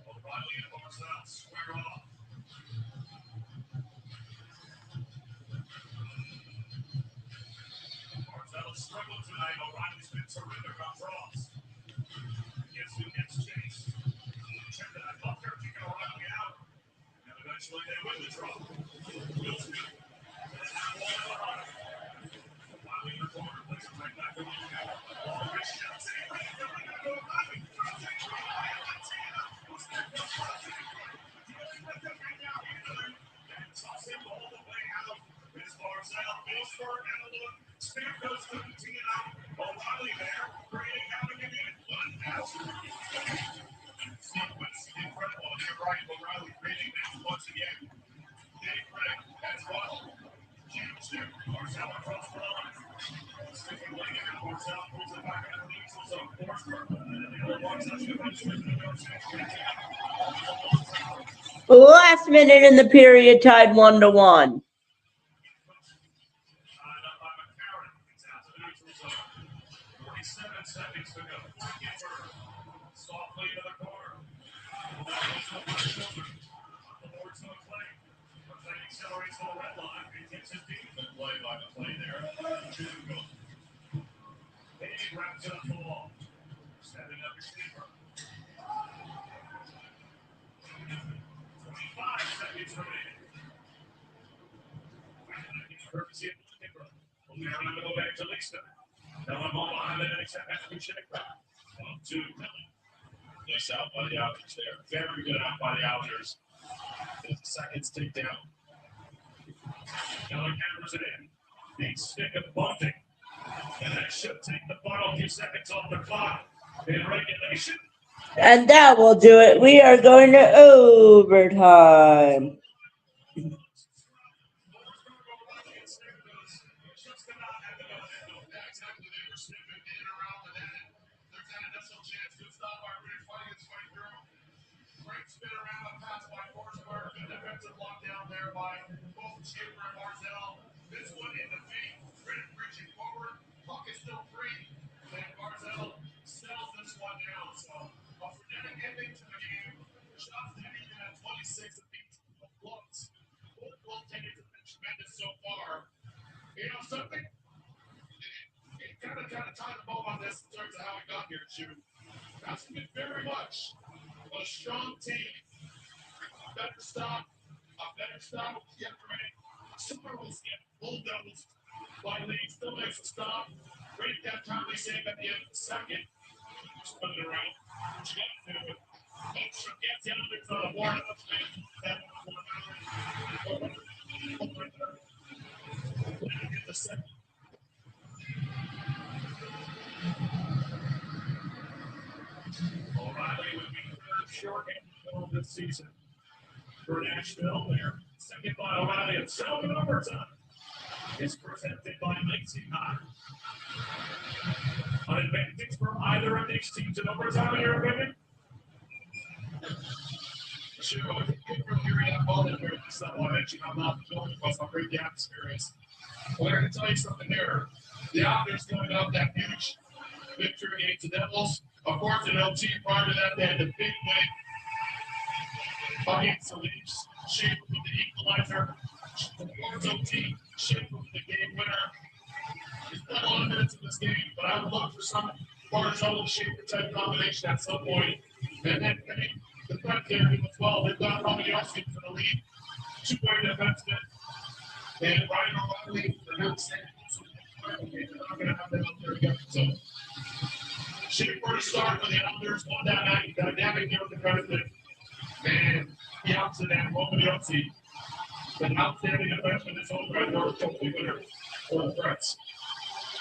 O'Reilly and Barzell square off. Barzell struggled tonight. O'Reilly's been terrific on draws. Guess who gets chased? Check that up there, kicking O'Reilly out. And eventually they win the draw. Feels good. O'Reilly in the corner, plays it right back to Luka. Ball reaching out to O'Reilly. And toss him all the way out. Last minute in the period, tied 1-1. Softly to the corner. Accelerates to the red line. He gets his deep. Good play by the play there. He grabs it up the wall. Setting up his keeper. 25 seconds remaining. Courtesy of the keeper. We'll now go back to Lisa. Now I'm all behind the next half to Shaker. 1-2. Nice out by the Outers there. Very good out by the Outers. The seconds tick down. Keller hammers it in. Big stick of bunting. And that should take the final few seconds off the clock in regulation. And that will do it. We are going to overtime. Spin around a pass by Forsberg. Good defensive lockdown there by both Shaver and Barzell. This one in the feet. Riddick reaching forward. Puck is still free. And Barzell sells this one down. So a frenetic ending to the game. Shots that even at 26 apiece. Looks. Both will take it to the tremendous so far. You know something? It kind of tied the ball on this in terms of how we got here, Chew. That's been very much a strong team. A better stop. Yeah, right. Super will skip. Bull doubles. By Lee still makes a stop. Great that timely save at the end of the second. Spin it around. Gets down there for the board. Get the second. O'Reilly would be third short in this season for Nashville. There, second by O'Reilly and seven overtime is presented by Lazy High. An advantage for either of these teams in overtime, in your opinion? Sure, I think you really hear that ball in there. That's not what I mentioned. I'm not going to my great gap experience. But I can tell you something there. The Outers coming off that huge victory against the Devils. Of course, in OT prior to that, they had the big win against the Leafs. Shaver with the equalizer. The Wards OT, Shaver with the game winner. There's not a lot of minutes in this game, but I would look for some Barzell and Shaver type combination at some point. And then the front there as well. They've got Roman Yossi for the lead. Two-way defenseman. And Ryan O'Reilly for him. They're not going to have them up there again. So, Shaver to start with the Islanders. One dynamic there with the president. And the opposite end, Roman Yossi. An outstanding defenseman this whole red north totally winner for the threats.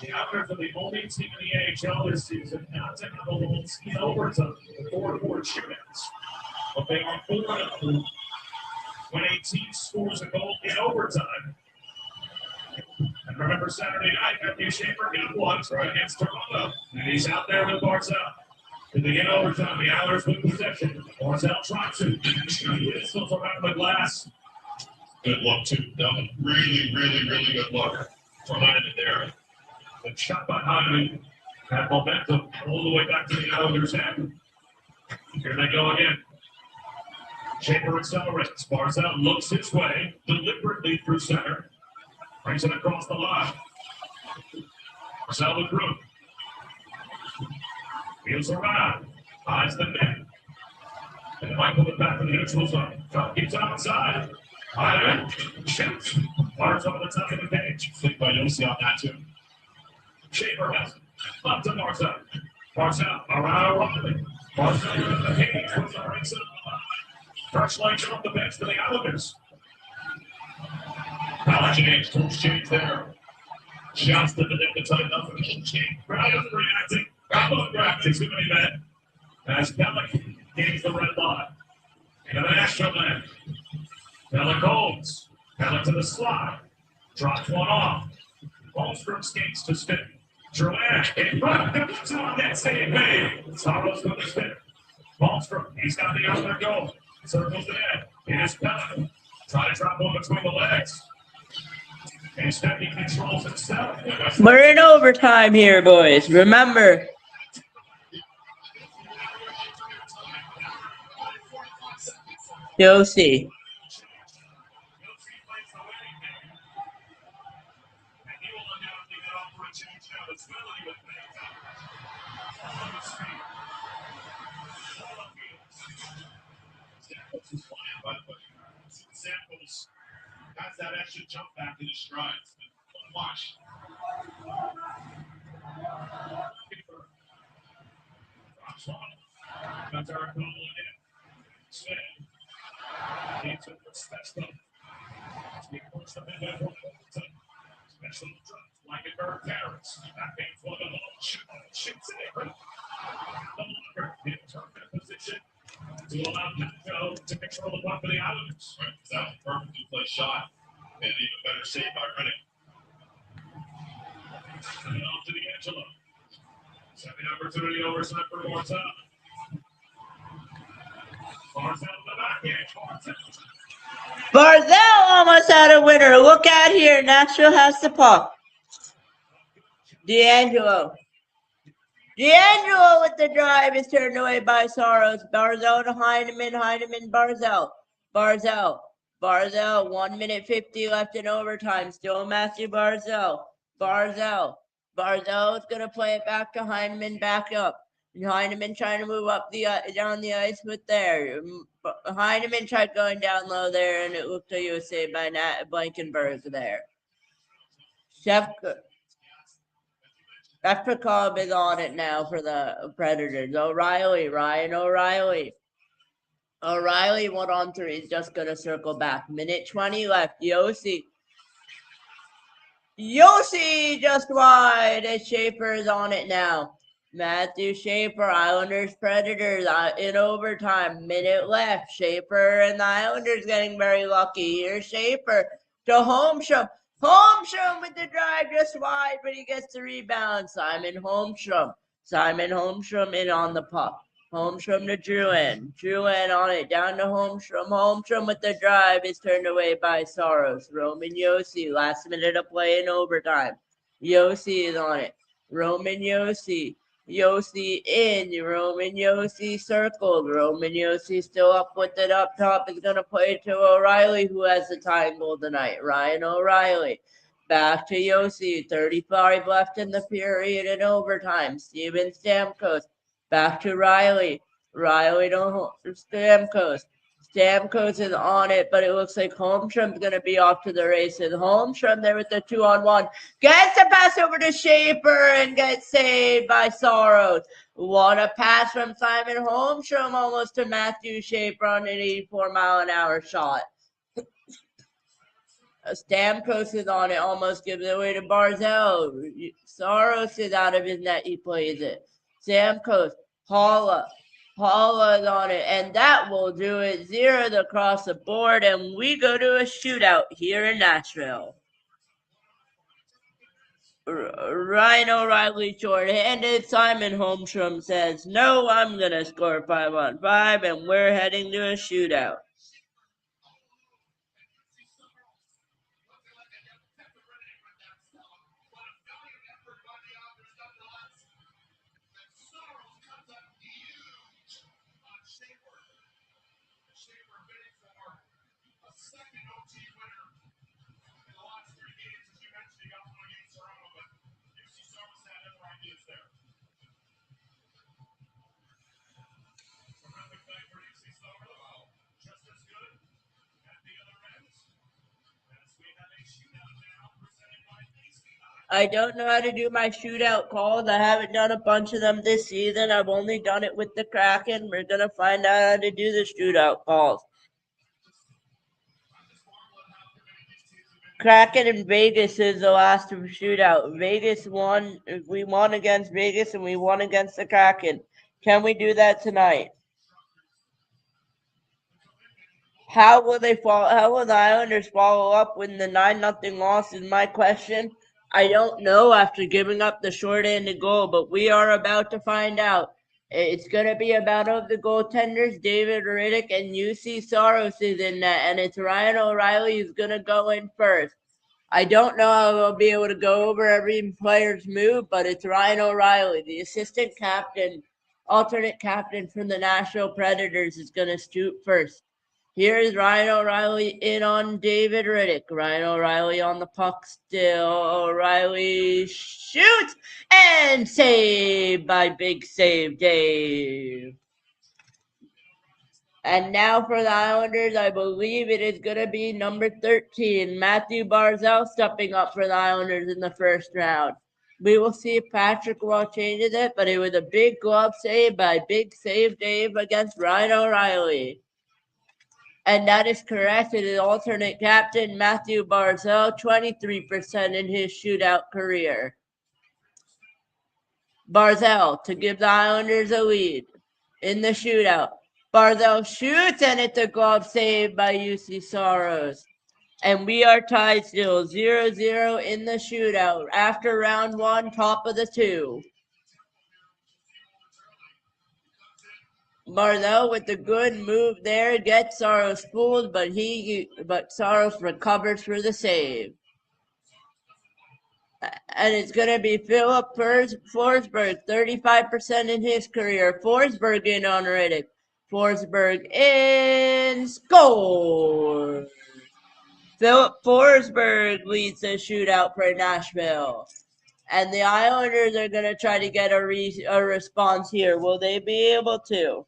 The Islanders are the only team in the AHL this season not to have a lone in overtime with 4-4 shootouts. But they are 4-0 when a team scores a goal in overtime. And remember Saturday night, Matthew Shaver got one against Toronto. And he's out there with Barzell. In the end overtime, the Islanders with possession. Barzell tries to. He whistles around the glass. Good look, too. That was really good look from Hyman there. The shot by Hyman had momentum all the way back to the Islanders' end. Here they go again. Shaver accelerates. Barzell looks his way deliberately through center. Brings it across the line. Barzell with room. Wheels around. Eyes the net. And Michael it back to the neutral zone. Shot keeps outside. Hyman shoots. Bars over the top of the page. Flick by Yossi on that, too. Shaver has it. Up to Barzell. Barzell around O'Reilly. Barzell with the page. Puts the brakes up. First line off the bench to the Islanders. Coach change there. Shots to the net to tie nothing. Ryan reacting. Ryan reacting to many men. As Pellick gains the red line. Into the Nashville net. Pellick holds. Pellick to the slide. Drops one off. Holmstrom skates to spin. Drouin in front. On that save made. Saros going to spin. Malmstrom, he's got the other goal. Circles the net. It is Pellet. Try to drop one between the legs. Instead, he controls himself. We're in overtime here, boys. Remember. You'll see. Samples has that extra jump back in his strides. Watch. That's our goal again. Smith. Needs to respect them. He puts them in there. Special drops like a bird carrots. Backhand for the ball. Shoots it in. The longer in perfect position to allow Petco to control the puck for the Islanders. Right. That was a perfectly placed shot. And even better save by Rennie. And off to the Angelo. Second opportunity oversight for more time. Barzell the backhand. Barzell almost had a winner. Look out here. Nashville has the puck. D'Angelo with the drive is turned away by Soros. Barzell to Heineman. Barzell. 1 minute 50 left in overtime. Still Matthew Barzell. Barzell is going to play it back to Heineman, back up. Heineman trying to move up down the ice with there. Heineman tried going down low there, and it looked like it was saved by Blankenberg there. Shevchikov is on it now for the Predators. Ryan O'Reilly. O'Reilly 1-on-3 is just going to circle back. Minute 20 left. Yossi just wide as Schaefer is on it now. Matthew Schaefer, Islanders Predators in overtime. Minute left. Schaefer and the Islanders getting very lucky. Here's Schaefer to Holmstrom. Holmstrom with the drive just wide, but he gets the rebound. Simon Holmstrom in on the puck. Holmstrom to Drouin on it, down to Holmstrom. Holmstrom with the drive is turned away by Soros. Roman Josi, last minute of play in overtime. Josi is on it. Roman Josi in. Roman Josi circled. Roman Josi still up with it up top. Is going to play to O'Reilly, who has the tying goal tonight. Ryan O'Reilly. Back to Josi. 35 left in the period in overtime. Steven Stamkos. Back to Riley. Riley to Stamkos. Stamkos is on it, but it looks like Holmstrom's going to be off to the races. Holmstrom there with the 2-on-1. Gets the pass over to Schaefer and gets saved by Soros. What a pass from Simon Holmstrom almost to Matthew Schaefer on an 84-mile-an-hour shot. Stamkos is on it, almost gives it away to Barzell. Soros is out of his net, he plays it. Stamkos, Paula is on it, and that will do it. 0 across the board, and we go to a shootout here in Nashville. Ryan O'Reilly short-handed. Simon Holmstrom says, no, I'm going to score 5-on-5, and we're heading to a shootout. I don't know how to do my shootout calls. I haven't done a bunch of them this season. I've only done it with the Kraken. We're going to find out how to do the shootout calls. Kraken in Vegas is the last shootout. Vegas won. We won against Vegas and we won against the Kraken. Can we do that tonight? How will the Islanders follow up when the 9-0 loss is my question? I don't know after giving up the short-handed goal, but we are about to find out. It's going to be a battle of the goaltenders. David Riddick and UC Soros is in that, and it's Ryan O'Reilly who's going to go in first. I don't know how we'll be able to go over every player's move, but it's Ryan O'Reilly, the assistant captain, alternate captain from the Nashville Predators, is going to shoot first. Here is Ryan O'Reilly in on David Riddick. Ryan O'Reilly on the puck still. O'Reilly shoots and saved by Big Save Dave. And now for the Islanders, I believe it is going to be number 13, Matthew Barzal, stepping up for the Islanders in the first round. We will see if Patrick Roy changes it, but it was a big glove save by Big Save Dave against Ryan O'Reilly. And that is correct. It is alternate captain Matthew Barzal, 23% in his shootout career. Barzal to give the Islanders a lead in the shootout. Barzal shoots, and it's a glove save by UC Soros. And we are tied still 0-0 in the shootout after round one, top of the two. Barzal with the good move there gets Soros fooled, but Soros recovers for the save. And it's going to be Philip Forsberg, 35% in his career. Forsberg in on Riddick. Forsberg in, score! Philip Forsberg leads the shootout for Nashville. And the Islanders are going to try to get a response here. Will they be able to?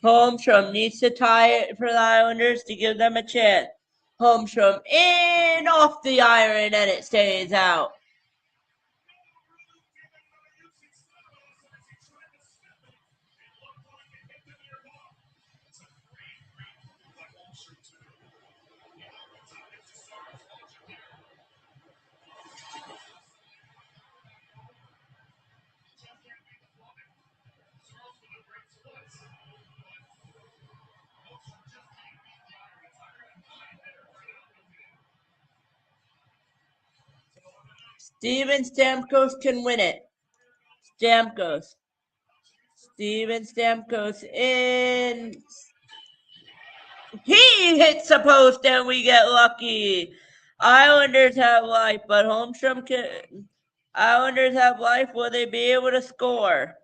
Holmstrom needs to tie it for the Islanders to give them a chance. Holmstrom in off the iron, and it stays out. Steven Stamkos can win it. Steven Stamkos in. He hits the post and we get lucky. Islanders have life, but Holmstrom can. Islanders have life. Will they be able to score?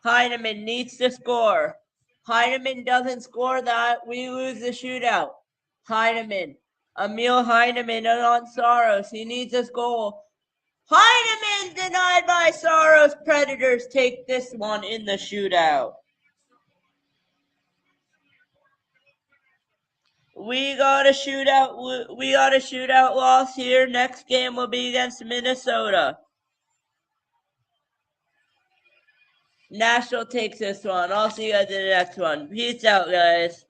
Heineman needs to score. Heineman doesn't score, that we lose the shootout. Heineman. Emil Heineman on Soros. He needs a goal. Heineman denied by Soros. Predators take this one in the shootout. We got a shootout. We got a shootout loss here. Next game will be against Minnesota. Nashville takes this one. I'll see you guys in the next one. Peace out, guys.